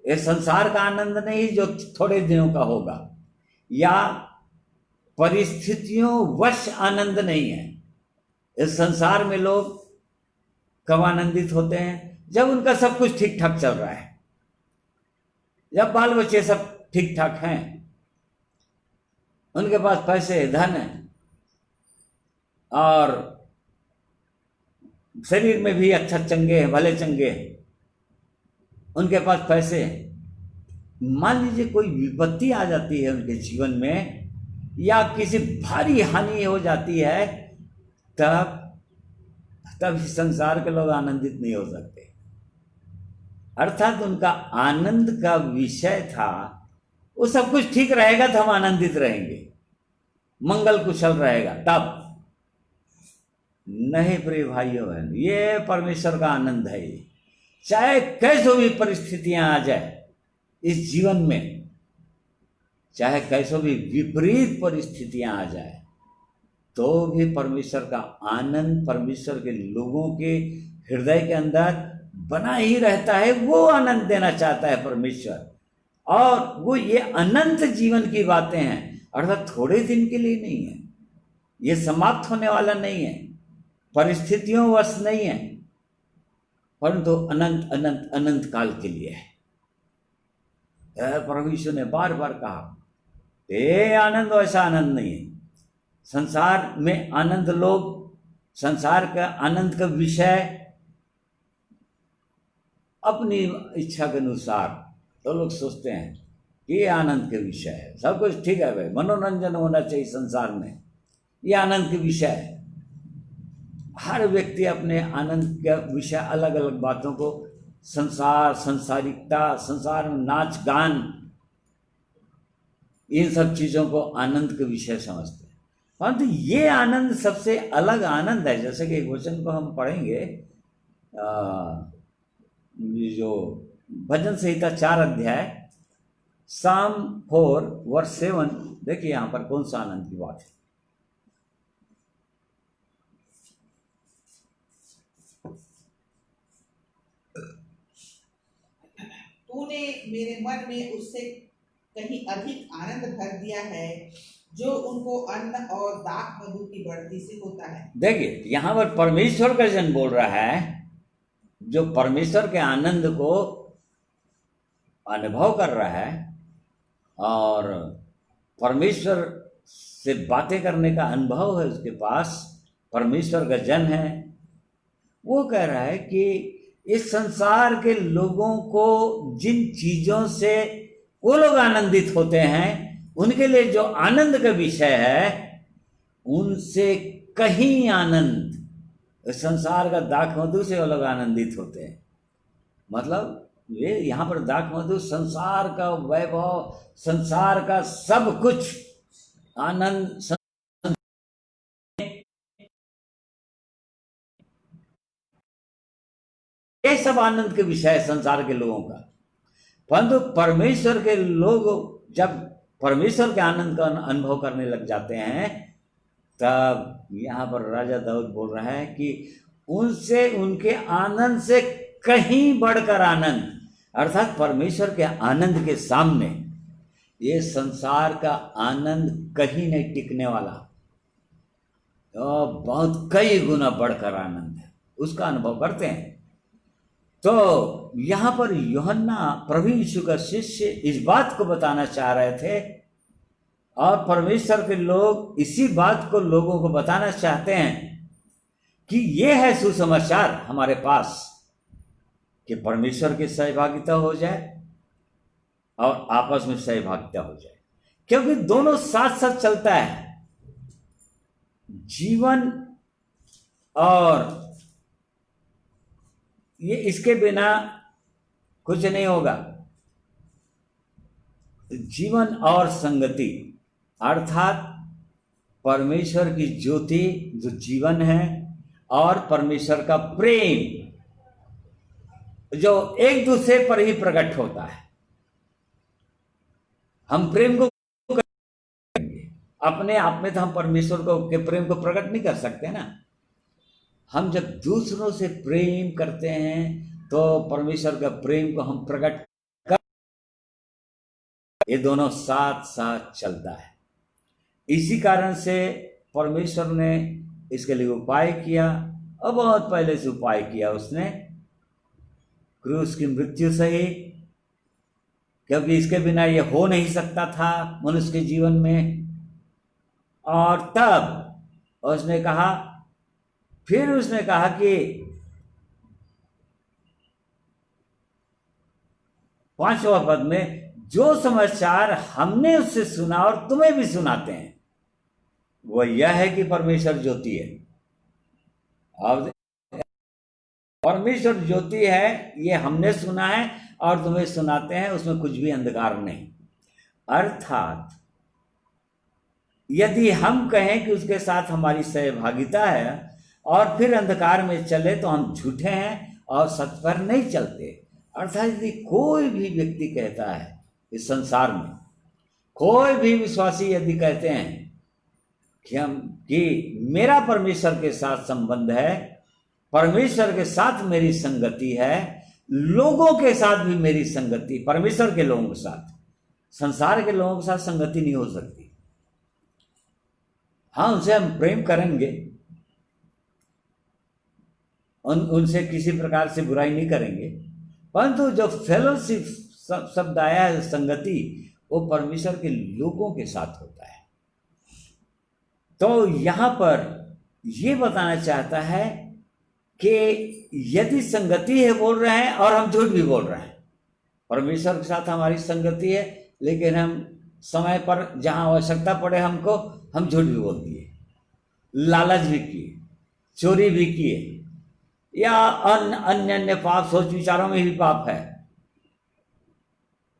ये संसार का आनंद नहीं जो थोड़े दिनों का होगा, या परिस्थितियों वश आनंद नहीं है। इस संसार में लोग कब आनंदित होते हैं? जब उनका सब कुछ ठीक ठाक चल रहा है, जब बाल बच्चे सब ठीक ठाक हैं, उनके पास पैसे धन है और शरीर में भी अच्छा चंगे हैं, भले चंगे हैं, उनके पास पैसे हैं। मान लीजिए कोई विपत्ति आ जाती है उनके जीवन में, या किसी भारी हानि हो जाती है, तब इस संसार के लोग आनंदित नहीं हो सकते। अर्थात उनका आनंद का विषय था, वो सब कुछ ठीक रहेगा तो हम आनंदित रहेंगे, मंगल कुशल रहेगा तब। नहीं प्रिय भाइयों बहन, ये परमेश्वर का आनंद है। ये चाहे कैसो भी परिस्थितियां आ जाए इस जीवन में, चाहे कैसो भी विपरीत परिस्थितियां आ जाए, तो भी परमेश्वर का आनंद परमेश्वर के लोगों के हृदय के अंदर बना ही रहता है। वो आनंद देना चाहता है परमेश्वर, और वो ये अनंत जीवन की बातें हैं, अर्थात थोड़े दिन के लिए नहीं है, ये समाप्त होने वाला नहीं है, परिस्थितियों वश नहीं है, परंतु अनंत अनंत अनंत काल के लिए है। प्रभु यीशु ने बार बार कहा, ये आनंद वैसा आनंद नहीं है। संसार में आनंद, लोग संसार का आनंद का विषय अपनी इच्छा के अनुसार तो लोग सोचते हैं कि ये आनंद के विषय है, सब कुछ ठीक है भाई, मनोरंजन होना चाहिए संसार में, ये आनंद के विषय है। हर व्यक्ति अपने आनंद का विषय अलग अलग बातों को, संसार, संसारिकता, संसार में नाच गान, इन सब चीज़ों को आनंद के विषय समझते हैं। परंतु ये आनंद सबसे अलग आनंद है। जैसे कि एक वचन को हम पढ़ेंगे, जो भजन संहिता 4 अध्याय साम 4 वर्स 7, देखिए यहाँ पर कौन सा आनंद की बात है। तूने मेरे मन में उससे कहीं अधिक आनंद भर दिया है, जो उनको अन्न और दाख मधु की बढ़ती से होता है। देखिए यहाँ पर परमेश्वर का जन बोल रहा है, जो परमेश्वर के आनंद को अनुभव कर रहा है और परमेश्वर से बातें करने का अनुभव है उसके पास, परमेश्वर का जन है, वो कह रहा है कि इस संसार के लोगों को जिन चीजों से वो लोग आनंदित होते हैं, उनके लिए जो आनंद का विषय है, उनसे कहीं आनंद इस संसार का दाख मधु से वो लोग आनंदित होते हैं। मतलब ये यहाँ पर दाख मधु संसार का वैभव, संसार का सब कुछ आनंद, ये सब आनंद के विषय है संसार के लोगों का। परंतु परमेश्वर के लोग जब परमेश्वर के आनंद का अनुभव करने लग जाते हैं, तब यहाँ पर राजा दाऊद बोल रहा है कि उनसे, उनके आनंद से कहीं बढ़कर आनंद, अर्थात परमेश्वर के आनंद के सामने ये संसार का आनंद कहीं नहीं टिकने वाला, तो बहुत कई गुना बढ़कर आनंद है, उसका अनुभव करते हैं। तो यहाँ पर यूहन्ना प्रभु यीशु का शिष्य इस बात को बताना चाह रहे थे, और परमेश्वर के लोग इसी बात को लोगों को बताना चाहते हैं कि ये है सुसमाचार हमारे पास, कि परमेश्वर की सहभागिता हो जाए और आपस में सहभागिता हो जाए, क्योंकि दोनों साथ साथ चलता है। जीवन और ये, इसके बिना कुछ नहीं होगा। जीवन और संगति, अर्थात परमेश्वर की ज्योति जो जीवन है और परमेश्वर का प्रेम जो एक दूसरे पर ही प्रकट होता है। हम प्रेम को करेंगे अपने आप में, तो हम परमेश्वर को के प्रेम को प्रकट नहीं कर सकते ना। हम जब दूसरों से प्रेम करते हैं तो परमेश्वर का प्रेम को हम प्रकट कर, ये दोनों साथ साथ चलता है। इसी कारण से परमेश्वर ने इसके लिए उपाय किया, और बहुत पहले से उपाय किया उसने, क्रूस की मृत्यु से ही, क्योंकि इसके बिना ये हो नहीं सकता था मनुष्य के जीवन में। और तब उसने कहा, फिर उसने कहा कि 5वां पद में, जो समाचार हमने उससे सुना और तुम्हें भी सुनाते हैं वो यह है कि परमेश्वर ज्योति है। अब परमेश्वर ज्योति है, ये हमने सुना है और तुम्हें सुनाते हैं, उसमें कुछ भी अंधकार नहीं। अर्थात यदि हम कहें कि उसके साथ हमारी सहभागिता है और फिर अंधकार में चले तो हम झूठे हैं और सत्य पर नहीं चलते। अर्थात यदि कोई भी व्यक्ति कहता है इस संसार में, कोई भी विश्वासी यदि कहते हैं कि मेरा परमेश्वर के साथ संबंध है, परमेश्वर के साथ मेरी संगति है, लोगों के साथ भी मेरी संगति, परमेश्वर के लोगों के साथ, संसार के लोगों के साथ संगति नहीं हो सकती। हाँ, उनसे हम प्रेम करेंगे, उनसे किसी प्रकार से बुराई नहीं करेंगे, परंतु जो फेलोशिप शब्द आया है, संगति, वो परमेश्वर के लोगों के साथ होता है। तो यहां पर ये बताना चाहता है कि यदि संगति है बोल रहे हैं और हम झूठ भी बोल रहे हैं, परमेश्वर के साथ हमारी संगति है, लेकिन हम समय पर जहां आवश्यकता पड़े हमको, हम झूठ भी बोल दिए, लालच भी किए, चोरी भी किए, या अन्य अन्य पाप, सोच विचारों में भी पाप है,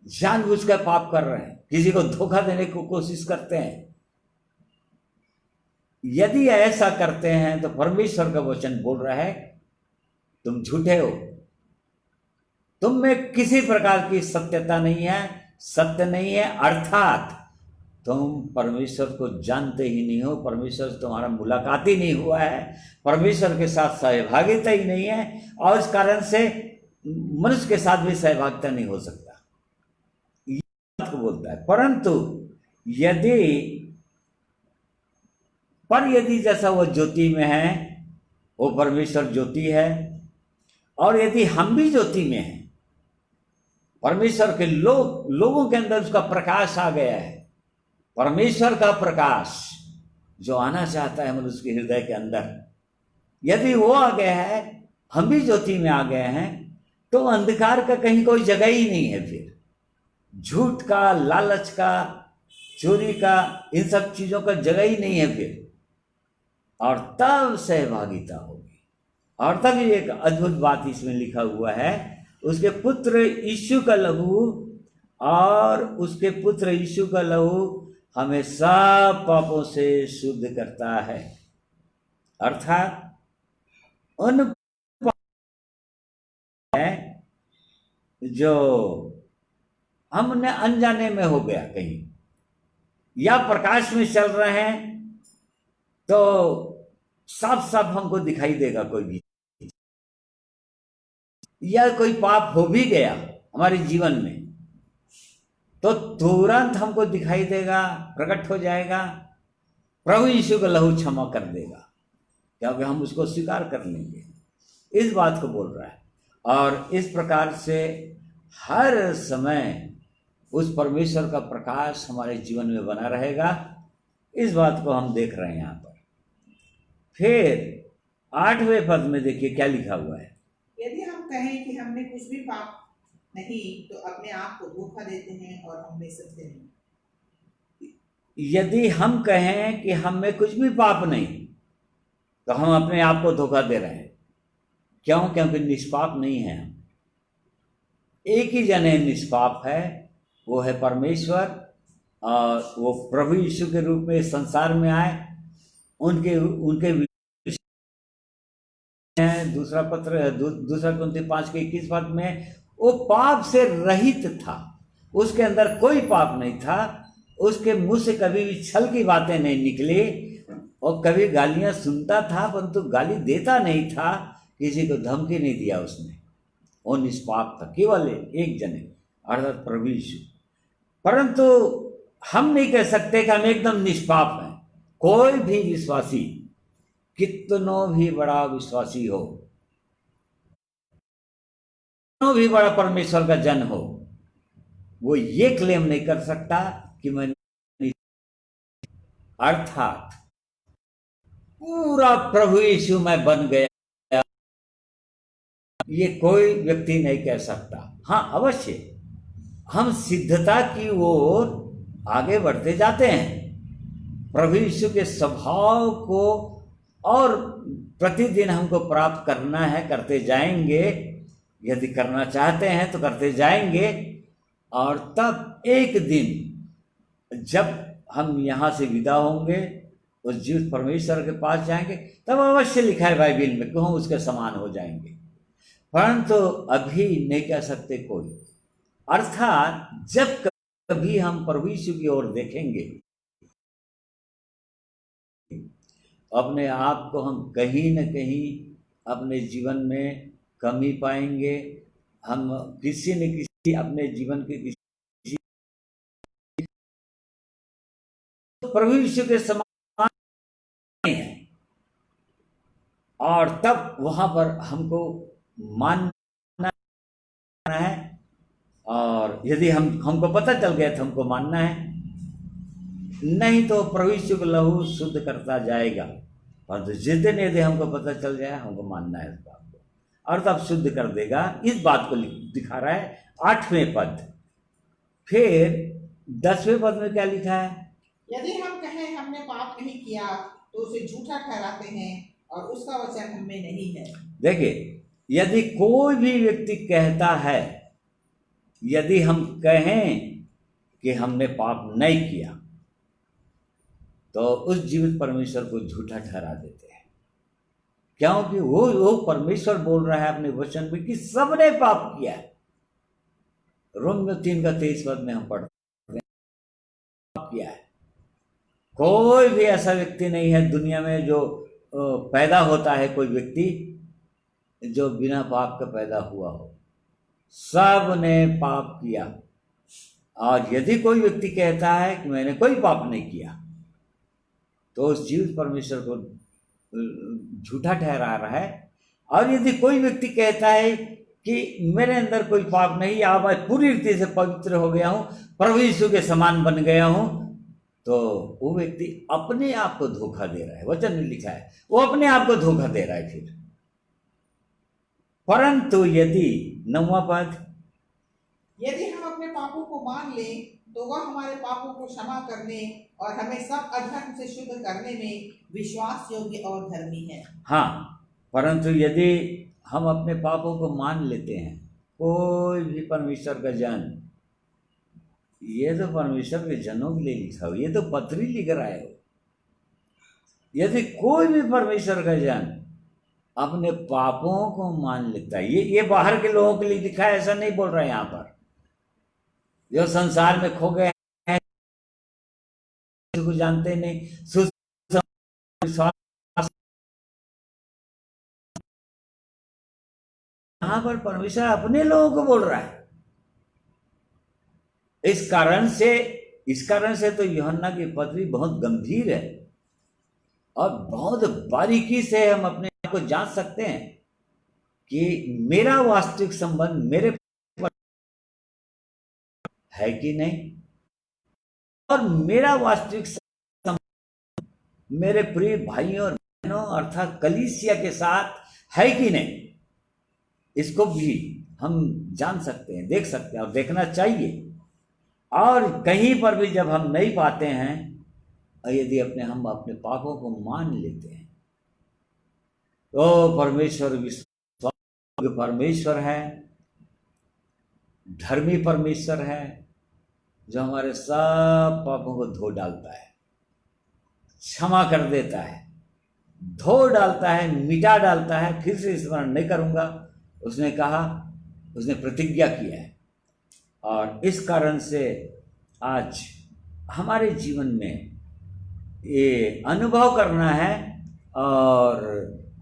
जानबूझकर पाप कर रहे हैं, किसी को धोखा देने की कोशिश करते हैं। यदि ऐसा करते हैं तो परमेश्वर का वचन बोल रहा है तुम झूठे हो, तुम में किसी प्रकार की सत्यता नहीं है, सत्य नहीं है, अर्थात तुम परमेश्वर को जानते ही नहीं हो, परमेश्वर से तुम्हारा मुलाकात ही नहीं हुआ है, परमेश्वर के साथ सहभागिता ही नहीं है, और इस कारण से मनुष्य के साथ भी सहभागिता नहीं हो सकता, ये बात को बोलता है। परंतु यदि जैसा वो ज्योति में है, वो परमेश्वर ज्योति है, और यदि हम भी ज्योति में हैं, परमेश्वर के लोगों के अंदर उसका प्रकाश आ गया है, परमेश्वर का प्रकाश जो आना चाहता है मनुष्य के हृदय के अंदर, यदि वो आ गया है, हम भी ज्योति में आ गए हैं, तो अंधकार का कहीं कोई जगह ही नहीं है। फिर झूठ का, लालच का, चोरी का, इन सब चीजों का जगह ही नहीं है फिर, और तब सहभागिता होगी। और तब एक अद्भुत बात इसमें लिखा हुआ है, उसके पुत्र यीशु का लहू, और उसके पुत्र यीशु का लहू हमें सब पापों से शुद्ध करता है। अर्थात उन जो हमने अनजाने में हो गया कहीं, या प्रकाश में चल रहे हैं, तो साफ साफ हमको दिखाई देगा कोई भी, या कोई पाप हो भी गया हमारे जीवन में, तो तुरंत हमको दिखाई देगा, प्रकट हो जाएगा, प्रभु यीशु का लहू क्षमा कर देगा, क्योंकि हम उसको स्वीकार कर लेंगे। इस बात को बोल रहा है, और इस प्रकार से हर समय उस परमेश्वर का प्रकाश हमारे जीवन में बना रहेगा। इस बात को हम देख रहे हैं यहाँ पर। फिर 8वें पद में देखिए क्या लिखा हुआ है, यदि हम कहें कि हमने कुछ भी पाप नहीं तो अपने आप को धोखा देते हैं और हम में सत्य नहीं। यदि हम कहें कि हम में कुछ भी पाप नहीं तो हम अपने आप को धोखा दे रहे हैं। क्यों? क्योंकि निष्पाप नहीं है हम। एक ही जन है निष्पाप है, वो है परमेश्वर, और वो प्रभु यीशु के रूप में इस संसार में आए। उनके उनके दूसरा पत्र दूसरा कुरिन्थियों 5:21 पद में वो पाप से रहित था, उसके अंदर कोई पाप नहीं था, उसके मुंह से कभी भी छल की बातें नहीं निकली, और कभी गालियां सुनता था परंतु गाली देता नहीं था, किसी को धमकी नहीं दिया उसने। वो निष्पाप था, केवल एक जने अर्थात प्रभु यीशु। परंतु हम नहीं कह सकते कि हम एकदम निष्पाप हैं। कोई भी विश्वासी, कितनों भी बड़ा विश्वासी हो, कितनों भी बड़ा परमेश्वर का जन हो, वो ये क्लेम नहीं कर सकता कि मैं, अर्थात पूरा प्रभु यीशु मैं बन गया, ये कोई व्यक्ति नहीं कह सकता। हाँ, अवश्य हम सिद्धता की ओर आगे बढ़ते जाते हैं, प्रभु यीशु के स्वभाव को और प्रतिदिन हमको प्राप्त करना है, करते जाएंगे। यदि करना चाहते हैं तो करते जाएंगे, और तब एक दिन जब हम यहाँ से विदा होंगे, उस जीवित परमेश्वर के पास जाएंगे, तब अवश्य लिखा है बाइबिल में कि हम उसके समान हो जाएंगे। परंतु अभी नहीं कह सकते कोई। अर्थात जब कभी हम प्रभु यीशु की ओर देखेंगे, अपने आप को हम कहीं न कहीं अपने जीवन में कमी पाएंगे। हम किसी न किसी अपने जीवन के किसी प्रभु यीशु के समान नहीं है, और तब वहां पर हमको मानना है। और यदि हमको पता चल गया तो हमको मानना है, नहीं तो प्रभु यीशु का लहू शुद्ध करता जाएगा। परंतु जिस दिन यदि हमको पता चल जाए, हमको मानना है इस बात को, और तब शुद्ध कर देगा। इस बात को दिखा रहा है 8वें पद। फिर 10वें पद में क्या लिखा है? यदि हम कहें हमने पाप नहीं किया तो उसे झूठा ठहराते हैं और उसका वचन हम में नहीं है। देखिए, यदि कोई भी व्यक्ति कहता है, यदि हम कहें कि हमने पाप नहीं किया, तो उस जीवित परमेश्वर को झूठा ठहरा देते हैं, क्योंकि वो परमेश्वर बोल रहा है अपने वचन में कि सबने पाप किया है। रोमियो 3:23 पद में हम पढ़ते हैं पाप किया है। कोई भी ऐसा व्यक्ति नहीं है दुनिया में जो पैदा होता है, कोई व्यक्ति जो बिना पाप का पैदा हुआ हो। सब ने पाप किया। और यदि कोई व्यक्ति कहता है कि मैंने कोई पाप नहीं किया, तो उस जीवित परमेश्वर को झूठा ठहरा रहा है। और यदि कोई व्यक्ति कहता है कि मेरे अंदर कोई पाप नहीं, अब मैं पूरी रीति से पवित्र हो गया हूँ, प्रभु यीशु के समान बन गया हूँ, तो वो व्यक्ति अपने आप को धोखा दे रहा है। वचन में लिखा है वो अपने आप को धोखा दे रहा है। फिर परंतु यदि 9वां पद, यदि हम अपने पापों को मान लें तो वह हमारे पापों को क्षमा करने और हमें सब अधर्म से शुद्ध करने में विश्वास योग्य और धर्मी है। हाँ, परंतु यदि हम अपने पापों को मान लेते हैं, कोई भी परमेश्वर का जन, ये तो परमेश्वर के जनों के लिए लिखा हो, ये तो पत्री लिख रहा है। यदि कोई भी परमेश्वर का जन अपने पापों को मान लेता है, ये बाहर के लोगों के लिए लिखा है, ऐसा नहीं बोल रहा है यहाँ पर। जो संसार में खो गए हैं, को जानते नहीं, यहाँ पर परमेश्वर अपने लोगों को बोल रहा है। इस कारण से तो यूहन्ना की पत्री बहुत गंभीर है, और बहुत बारीकी से हम अपने आप को जांच सकते हैं कि मेरा वास्तविक संबंध मेरे है कि नहीं, और मेरा वास्तविक संबंध मेरे प्रिय भाइयों और बहनों अर्थात कलीसिया के साथ है कि नहीं। इसको भी हम जान सकते हैं, देख सकते हैं, और देखना चाहिए। और कहीं पर भी जब हम नहीं पाते हैं, यदि हम अपने पापों को मान लेते हैं, तो परमेश्वर विश्वास परमेश्वर है, धर्मी परमेश्वर है, जो हमारे सब पापों को धो डालता है, क्षमा कर देता है, धो डालता है, मिटा डालता है। फिर से स्मरण नहीं करूंगा, उसने कहा, उसने प्रतिज्ञा किया है। और इस कारण से आज हमारे जीवन में ये अनुभव करना है और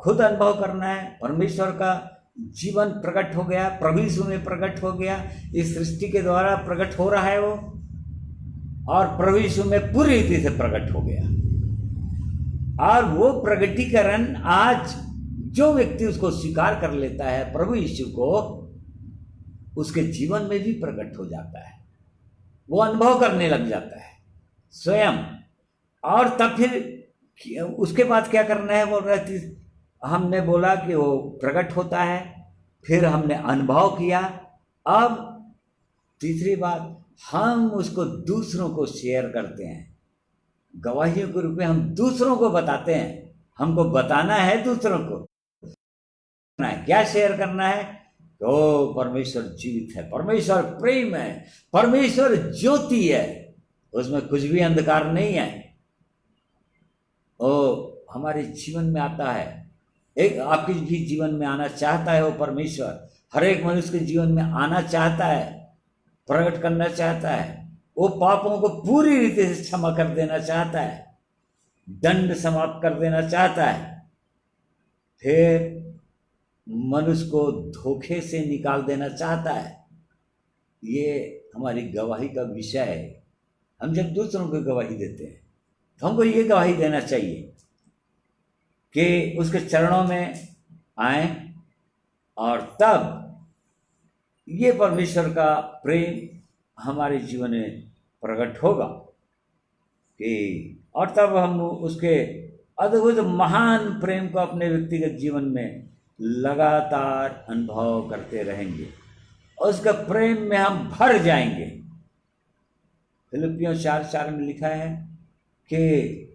खुद अनुभव करना है। परमेश्वर का जीवन प्रकट हो गया, प्रभु यीशु में प्रकट हो गया, इस सृष्टि के द्वारा प्रकट हो रहा है वो, और प्रभु यीशु में पूरी रीति से प्रकट हो गया। और वो प्रगटीकरण आज जो व्यक्ति उसको स्वीकार कर लेता है प्रभु यीशु को, उसके जीवन में भी प्रकट हो जाता है, वो अनुभव करने लग जाता है स्वयं। और तब फिर उसके बाद क्या करना है बोल रहे थे, हमने बोला कि वो प्रकट होता है, फिर हमने अनुभव किया। अब तीसरी बात, हम उसको दूसरों को शेयर करते हैं, गवाहियों के रूप में हम दूसरों को बताते हैं। हमको बताना है दूसरों को, क्या शेयर करना है? तो परमेश्वर जीवित है, परमेश्वर प्रेम है, परमेश्वर ज्योति है, उसमें कुछ भी अंधकार नहीं है। वो हमारे जीवन में आता है, एक आपके भी जीवन में आना चाहता है वो परमेश्वर, हर एक मनुष्य के जीवन में आना चाहता है, प्रकट करना चाहता है। वो पापों को पूरी रीति से क्षमा कर देना चाहता है, दंड समाप्त कर देना चाहता है, फिर मनुष्य को धोखे से निकाल देना चाहता है। ये हमारी गवाही का विषय है। हम जब दूसरों को गवाही देते हैं तो हमको ये गवाही देना चाहिए कि उसके चरणों में आए, और तब ये परमेश्वर का प्रेम हमारे जीवन में प्रकट होगा कि, और तब हम उसके अद्भुत महान प्रेम को अपने व्यक्तिगत जीवन में लगातार अनुभव करते रहेंगे और उसके प्रेम में हम भर जाएंगे। फिलिपियों 4:4 में लिखा है कि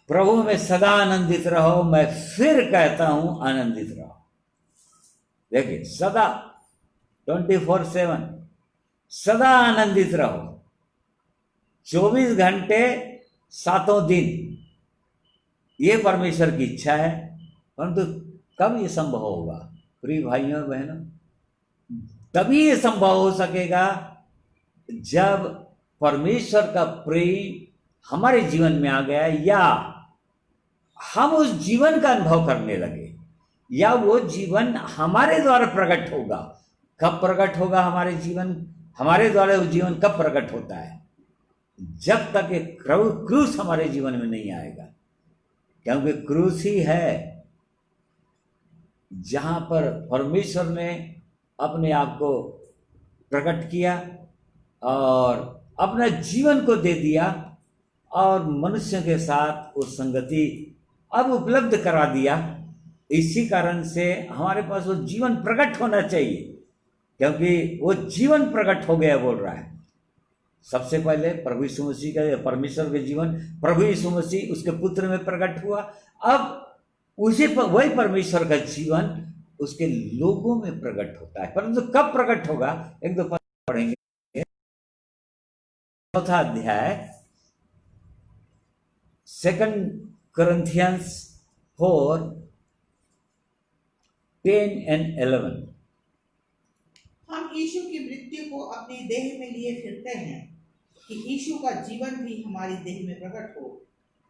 प्रभु में सदा आनंदित रहो, मैं फिर कहता हूं आनंदित रहो। देखिए, सदा 24/7 सदा आनंदित रहो, 24 घंटे 7 दिन। ये परमेश्वर की इच्छा है, परंतु कब ये संभव होगा प्रिय भाइयों बहनों? तभी ये संभव हो सकेगा जब परमेश्वर का प्रेम हमारे जीवन में आ गया, या हम उस जीवन का अनुभव करने लगे, या वो जीवन हमारे द्वारा प्रकट होगा। कब प्रकट होगा हमारे जीवन, हमारे द्वारा वो जीवन कब प्रकट होता है? जब तक एक क्रूस हमारे जीवन में नहीं आएगा, क्योंकि क्रूस ही है जहां पर परमेश्वर ने अपने आप को प्रकट किया और अपना जीवन को दे दिया, और मनुष्य के साथ वो संगति अब उपलब्ध करा दिया। इसी कारण से हमारे पास वो जीवन प्रकट होना चाहिए, क्योंकि वो जीवन प्रकट हो गया बोल रहा है। सबसे पहले प्रभु यीशु मसीह का, परमेश्वर के जीवन प्रभु यीशु मसीह उसके पुत्र में प्रकट हुआ। अब उसी पर वही परमेश्वर का जीवन उसके लोगों में प्रकट होता है, परंतु कब प्रकट होगा? एक दो पढ़ेंगे। 4 अध्याय 2 Corinthians 4:10-11। हम यीशु की मृत्यु को अपनी देह में लिए फिरते हैं कि यीशु का जीवन भी हमारी देह में प्रकट हो,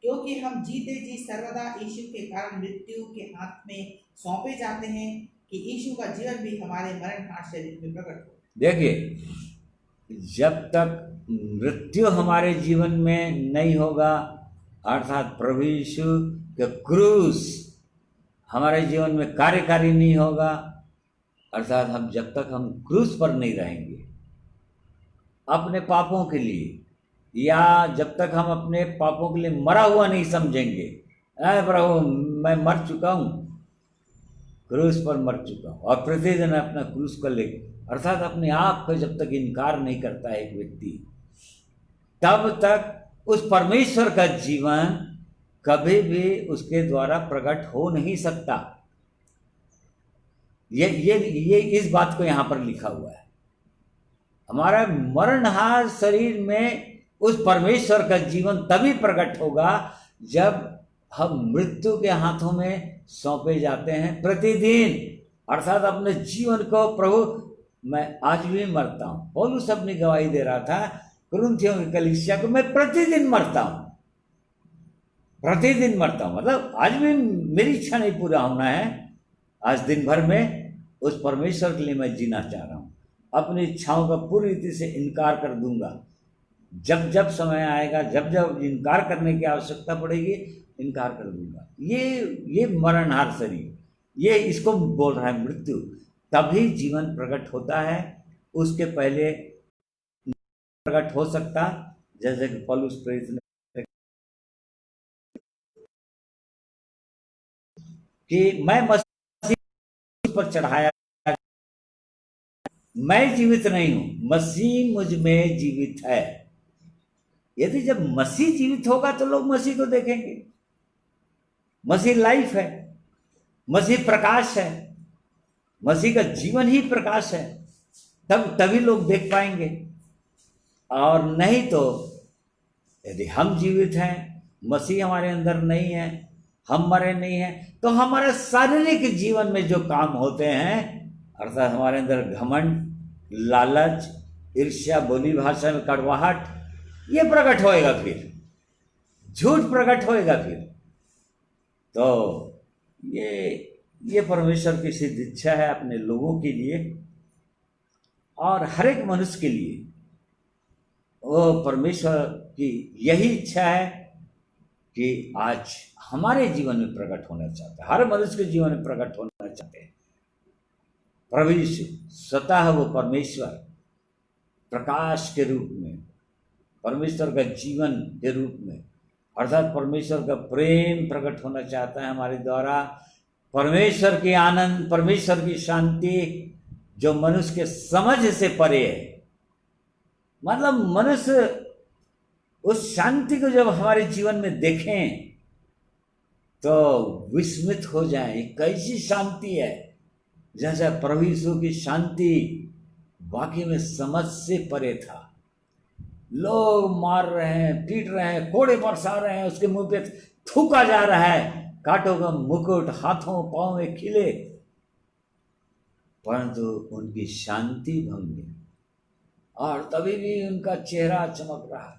क्योंकि हम जीते जी सर्वदा यीशु के कारण मृत्यु के हाथ में सौंपे जाते हैं कि यीशु का जीवन भी हमारे मरणहार शरीर में प्रकट हो। देखिए, जब तक मृत्यु हमारे जीवन में नहीं होगा, अर्थात प्रभु यीशु के क्रूस हमारे जीवन में कार्यकारी नहीं होगा, अर्थात जब तक हम क्रूस पर नहीं रहेंगे अपने पापों के लिए, या जब तक हम अपने पापों के लिए मरा हुआ नहीं समझेंगे, प्रभु मैं मर चुका हूँ, क्रूस पर मर चुका हूँ, और प्रतिदिन अपना क्रूस को ले, अर्थात अपने आप को जब तक इनकार नहीं करता है एक व्यक्ति, तब तक उस परमेश्वर का जीवन कभी भी उसके द्वारा प्रकट हो नहीं सकता। ये इस बात को यहाँ पर लिखा हुआ है। हमारा मरणहार शरीर में उस परमेश्वर का जीवन तभी प्रकट होगा जब हम मृत्यु के हाथों में सौंपे जाते हैं प्रतिदिन, अर्थात अपने जीवन को प्रभु मैं आज भी मरता हूं। पौलुस अपनी गवाही दे रहा था कुरिन्थियों की कलीसिया को, मैं प्रतिदिन मरता हूं, प्रतिदिन मरता हूं। मतलब आज भी मेरी इच्छा नहीं पूरा होना है, आज दिन भर में उस परमेश्वर के लिए मैं जीना चाह रहा हूं। अपनी इच्छाओं का पूरी रीति से इनकार कर दूंगा। जब जब समय आएगा, जब जब इनकार करने की आवश्यकता पड़ेगी, इनकार कर दूंगा। ये मरणहार शरीर, ये इसको बोल रहा है मृत्यु। तभी जीवन प्रकट होता है, उसके पहले प्रकट हो सकता, जैसे कि पौलुस प्रेरित ने कि मैं मसीह पर चढ़ाया, मैं जीवित नहीं हूं, मसीह मुझ में जीवित है। यदि जब मसीह जीवित होगा तो लोग मसीह को देखेंगे। मसीह लाइफ है, मसीह प्रकाश है, मसीह का जीवन ही प्रकाश है, तभी लोग देख पाएंगे। और नहीं तो यदि हम जीवित हैं, मसीह हमारे अंदर नहीं है, हम मरे नहीं हैं, तो हमारे शारीरिक जीवन में जो काम होते हैं, अर्थात हमारे अंदर घमंड, लालच, ईर्ष्या, बोली भाषा में कड़वाहट, ये प्रकट होएगा, फिर झूठ प्रकट होएगा फिर। तो ये परमेश्वर की सिद्ध इच्छा है अपने लोगों के लिए और हर एक मनुष्य के लिए। वो परमेश्वर की यही इच्छा है कि आज हमारे जीवन में प्रकट होना चाहता है, हर मनुष्य के जीवन में प्रकट होना चाहते हैं। प्रभु यीशु स्वतः वो परमेश्वर प्रकाश के रूप में, परमेश्वर का जीवन के रूप में, अर्थात परमेश्वर का प्रेम प्रकट होना चाहता है हमारे द्वारा। परमेश्वर की आनंद, परमेश्वर की शांति जो मनुष्य के समझ से परे है। मतलब मनुष्य उस शांति को जब हमारे जीवन में देखें तो विस्मित हो जाए, कैसी शांति है। जैसे प्रभु यीशु की शांति वाकई में समझ से परे था। लोग मार रहे हैं, पीट रहे हैं, कोड़े बरसा रहे हैं, उसके मुंह पे थूका जा रहा है, कांटों का मुकुट हाथों पांव में खिले, परंतु उनकी शांति भंग नहीं, और तभी भी उनका चेहरा चमक रहा।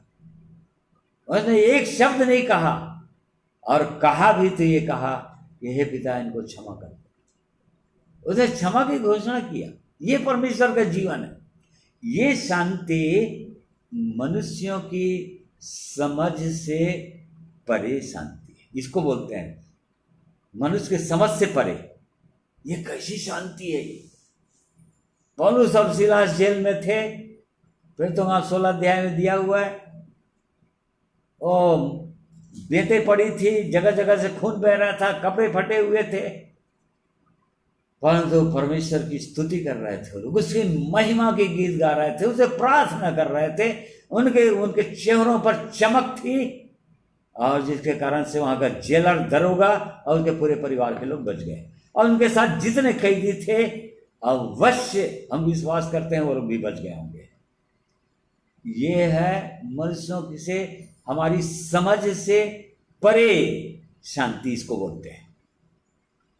उसने एक शब्द नहीं कहा, और कहा भी तो ये कहा कि हे पिता इनको क्षमा कर। उसने क्षमा की घोषणा किया। ये परमेश्वर का जीवन है। ये शांति मनुष्यों की समझ से परे शांति है, इसको बोलते हैं मनुष्य के समझ से परे। ये कैसी शांति है ये। पौलुस और सीलास जेल में थे, फिर तो वहां 16 अध्याय में दिया हुआ है, ओ बेतें पड़ी थी, जगह जगह से खून बह रहा था, कपड़े फटे हुए थे, परंतु परमेश्वर की स्तुति कर रहे थे लोग, उसकी महिमा के गीत गा रहे थे, उसे प्रार्थना कर रहे थे। उनके चेहरों पर चमक थी, और जिसके कारण से वहां का जेलर, दरोगा और उसके पूरे परिवार के लोग बच गए, और उनके साथ जितने कैदी थे अवश्य हम विश्वास करते हैं वो लोग भी बच गए होंगे। ये है मनुष्यों से हमारी समझ से परे शांति, इसको बोलते हैं।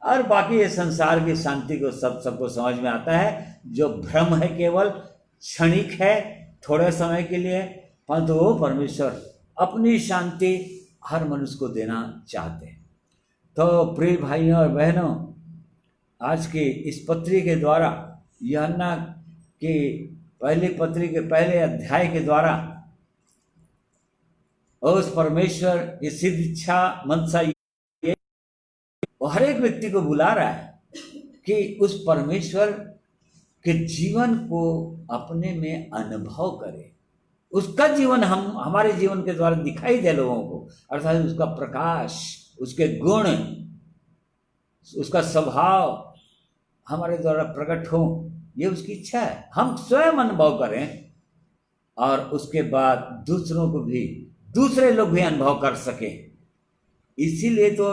और बाकी ये संसार की शांति को सबको समझ में आता है, जो भ्रम है, केवल क्षणिक है, थोड़े समय के लिए, परंतु वो परमेश्वर अपनी शांति हर मनुष्य को देना चाहते हैं। तो प्रिय भाइयों और बहनों, आज की इस पत्री के द्वारा, यूहन्ना की पहली पत्री के पहले अध्याय के द्वारा उस परमेश्वर की सिद्ध इच्छा, मनसा, ये वो हर एक व्यक्ति को बुला रहा है कि उस परमेश्वर के जीवन को अपने में अनुभव करे, उसका जीवन हमारे जीवन के द्वारा दिखाई दे लोगों को, अर्थात उसका प्रकाश, उसके गुण, उसका स्वभाव हमारे द्वारा प्रकट हो, ये उसकी इच्छा है। हम स्वयं अनुभव करें और उसके बाद दूसरों को भी, दूसरे लोग भी अनुभव कर सके। इसीलिए तो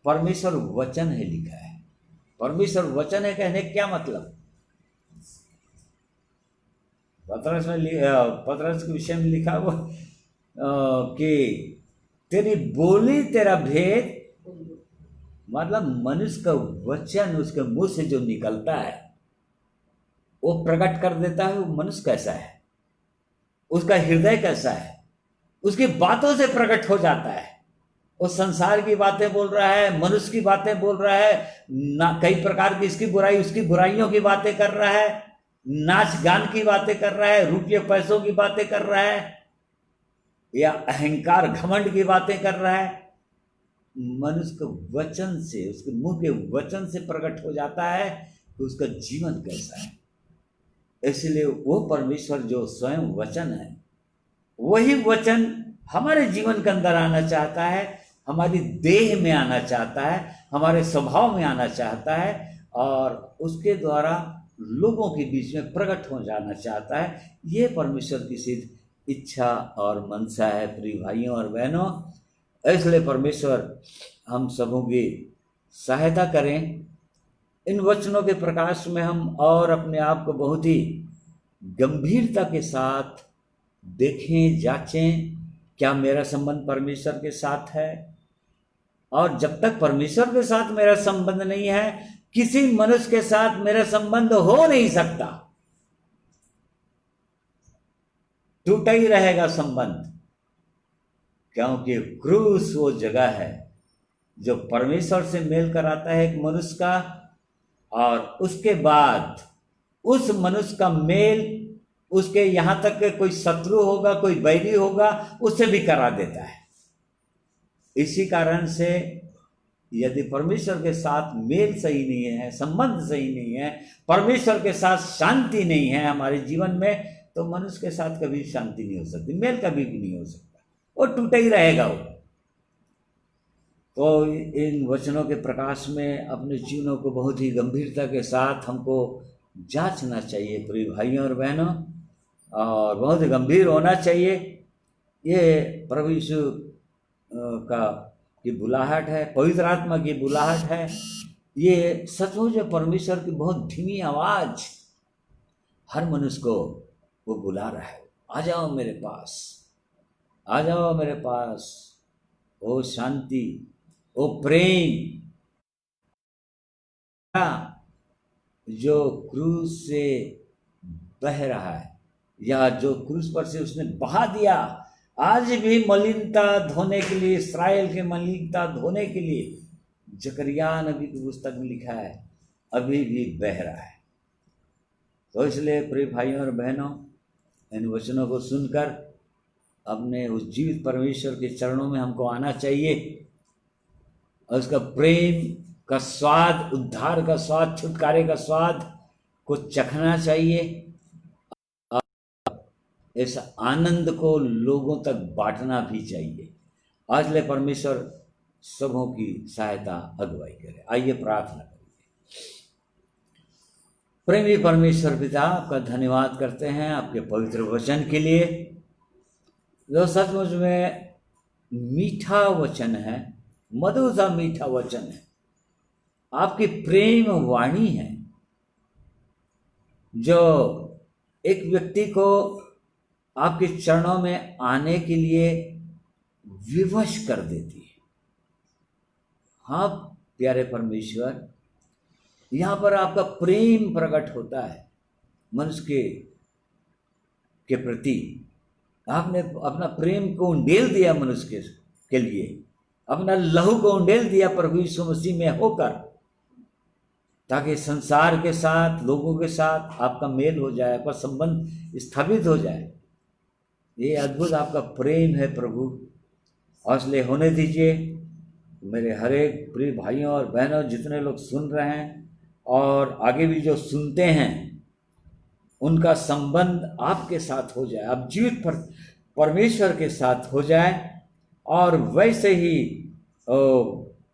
परमेश्वर वचन है लिखा है। परमेश्वर वचन है कहने क्या मतलब? पतरस के विषय में लिखा हुआ कि तेरी बोली तेरा भेद, मतलब मनुष्य का वचन उसके मुंह से जो निकलता है वो प्रकट कर देता है वो मनुष्य कैसा है, उसका हृदय कैसा है, उसकी बातों से प्रकट हो जाता है। वो संसार की बातें बोल रहा है, मनुष्य की बातें बोल रहा है, ना कई प्रकार की इसकी बुराई उसकी बुराइयों की बातें कर रहा है, नाच गान की बातें कर रहा है, रुपये पैसों की बातें कर रहा है, या अहंकार घमंड की बातें कर रहा है। मनुष्य के वचन से, उसके मुंह के वचन से प्रकट हो जाता है कि उसका जीवन कैसा है। इसलिए वो परमेश्वर जो स्वयं वचन है, वही वचन हमारे जीवन के अंदर आना चाहता है, हमारी देह में आना चाहता है, हमारे स्वभाव में आना चाहता है और उसके द्वारा लोगों के बीच में प्रकट हो जाना चाहता है। ये परमेश्वर की सिद्ध इच्छा और मनसा है प्रिय भाइयों और बहनों। इसलिए परमेश्वर हम सबों की सहायता करें, इन वचनों के प्रकाश में हम और अपने आप को बहुत ही गंभीरता के साथ देखें, जांचें, क्या मेरा संबंध परमेश्वर के साथ है। और जब तक परमेश्वर के साथ मेरा संबंध नहीं है, किसी मनुष्य के साथ मेरा संबंध हो नहीं सकता, टूटा ही रहेगा संबंध। क्योंकि क्रूस वो जगह है जो परमेश्वर से मेल कराता है एक मनुष्य का, और उसके बाद उस मनुष्य का मेल उसके यहां तक के कोई शत्रु होगा, कोई बैरी होगा, उससे भी करा देता है। इसी कारण से यदि परमेश्वर के साथ मेल सही नहीं है, संबंध सही नहीं है, परमेश्वर के साथ शांति नहीं है हमारे जीवन में, तो मनुष्य के साथ कभी शांति नहीं हो सकती, मेल कभी भी नहीं हो सकता, वो टूटा ही रहेगा वो। तो इन वचनों के प्रकाश में अपने जीवनों को बहुत ही गंभीरता के साथ हमको जांचना चाहिए प्रिय भाइयों और बहनों, और बहुत गंभीर होना चाहिए। ये प्रभु यीशु का की बुलाहट है, पवित्र आत्मा की बुलाहट है। ये सचमुच परमेश्वर की बहुत धीमी आवाज हर मनुष्य को वो बुला रहा है, आ जाओ मेरे पास, आ जाओ मेरे पास। ओ शांति, ओ प्रेम जो क्रूस से बह रहा है, या जो क्रूस पर से उसने बहा दिया, आज भी मलिनता धोने के लिए, इस्राएल के मलिनता धोने के लिए, जकरिया नबी की पुस्तक में लिखा है, अभी भी बह रहा है। तो इसलिए प्रिय भाइयों और बहनों, इन वचनों को सुनकर अपने उस जीवित परमेश्वर के चरणों में हमको आना चाहिए और उसका प्रेम का स्वाद, उद्धार का स्वाद, छुटकारे का स्वाद को चखना चाहिए। इस आनंद को लोगों तक बांटना भी चाहिए। आज ले परमेश्वर सबों की सहायता अगुवाई करे। आइए प्रार्थना करिए। प्रेमी परमेश्वर पिता, आपका धन्यवाद करते हैं आपके पवित्र वचन के लिए, जो सचमुच में मीठा वचन है, मधुर सा मीठा वचन है, आपकी प्रेम वाणी है, जो एक व्यक्ति को आपके चरणों में आने के लिए विवश कर देती है। हाँ प्यारे परमेश्वर, यहाँ पर आपका प्रेम प्रकट होता है मनुष्य के प्रति। आपने अपना प्रेम को उंडेल दिया मनुष्य के लिए, अपना लहू को उंडेल दिया प्रभु यीशु मसीह में होकर, ताकि संसार के साथ, लोगों के साथ आपका मेल हो जाए, आपका संबंध स्थापित हो जाए। ये अद्भुत आपका प्रेम है प्रभु, हौसले होने दीजिए मेरे हर एक प्रिय भाइयों और बहनों, जितने लोग सुन रहे हैं और आगे भी जो सुनते हैं, उनका संबंध आपके साथ हो जाए, आप जीवित परमेश्वर के साथ हो जाए, और वैसे ही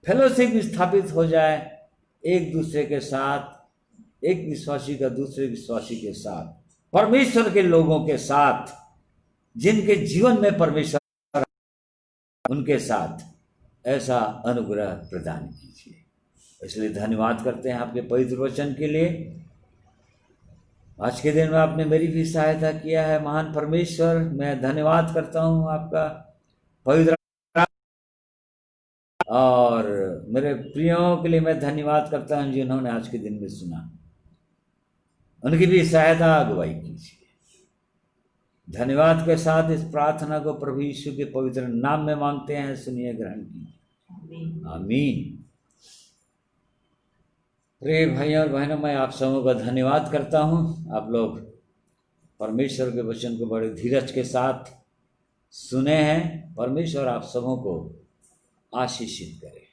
फेलोशिप स्थापित हो जाए एक दूसरे के साथ, एक विश्वासी का दूसरे विश्वासी के साथ, परमेश्वर के लोगों के साथ, जिनके जीवन में परमेश्वर, उनके साथ ऐसा अनुग्रह प्रदान कीजिए। इसलिए धन्यवाद करते हैं आपके पवित्र वचन के लिए, आज के दिन में आपने मेरी भी सहायता किया है। महान परमेश्वर, मैं धन्यवाद करता हूँ आपका पवित्र, और मेरे प्रियों के लिए मैं धन्यवाद करता हूँ जिन्होंने आज के दिन में सुना। उनकी भी सहायता अगुवाई कीजिए। धन्यवाद के साथ इस प्रार्थना को प्रभु यीशु के पवित्र नाम में मांगते हैं, सुनिए, ग्रहण कीजिए। आमीन। प्रिय भाइयों और बहनों, मैं आप सबों का धन्यवाद करता हूँ। आप लोग परमेश्वर के वचन को बड़े धीरज के साथ सुने हैं। परमेश्वर आप सबों को आशीषित करे।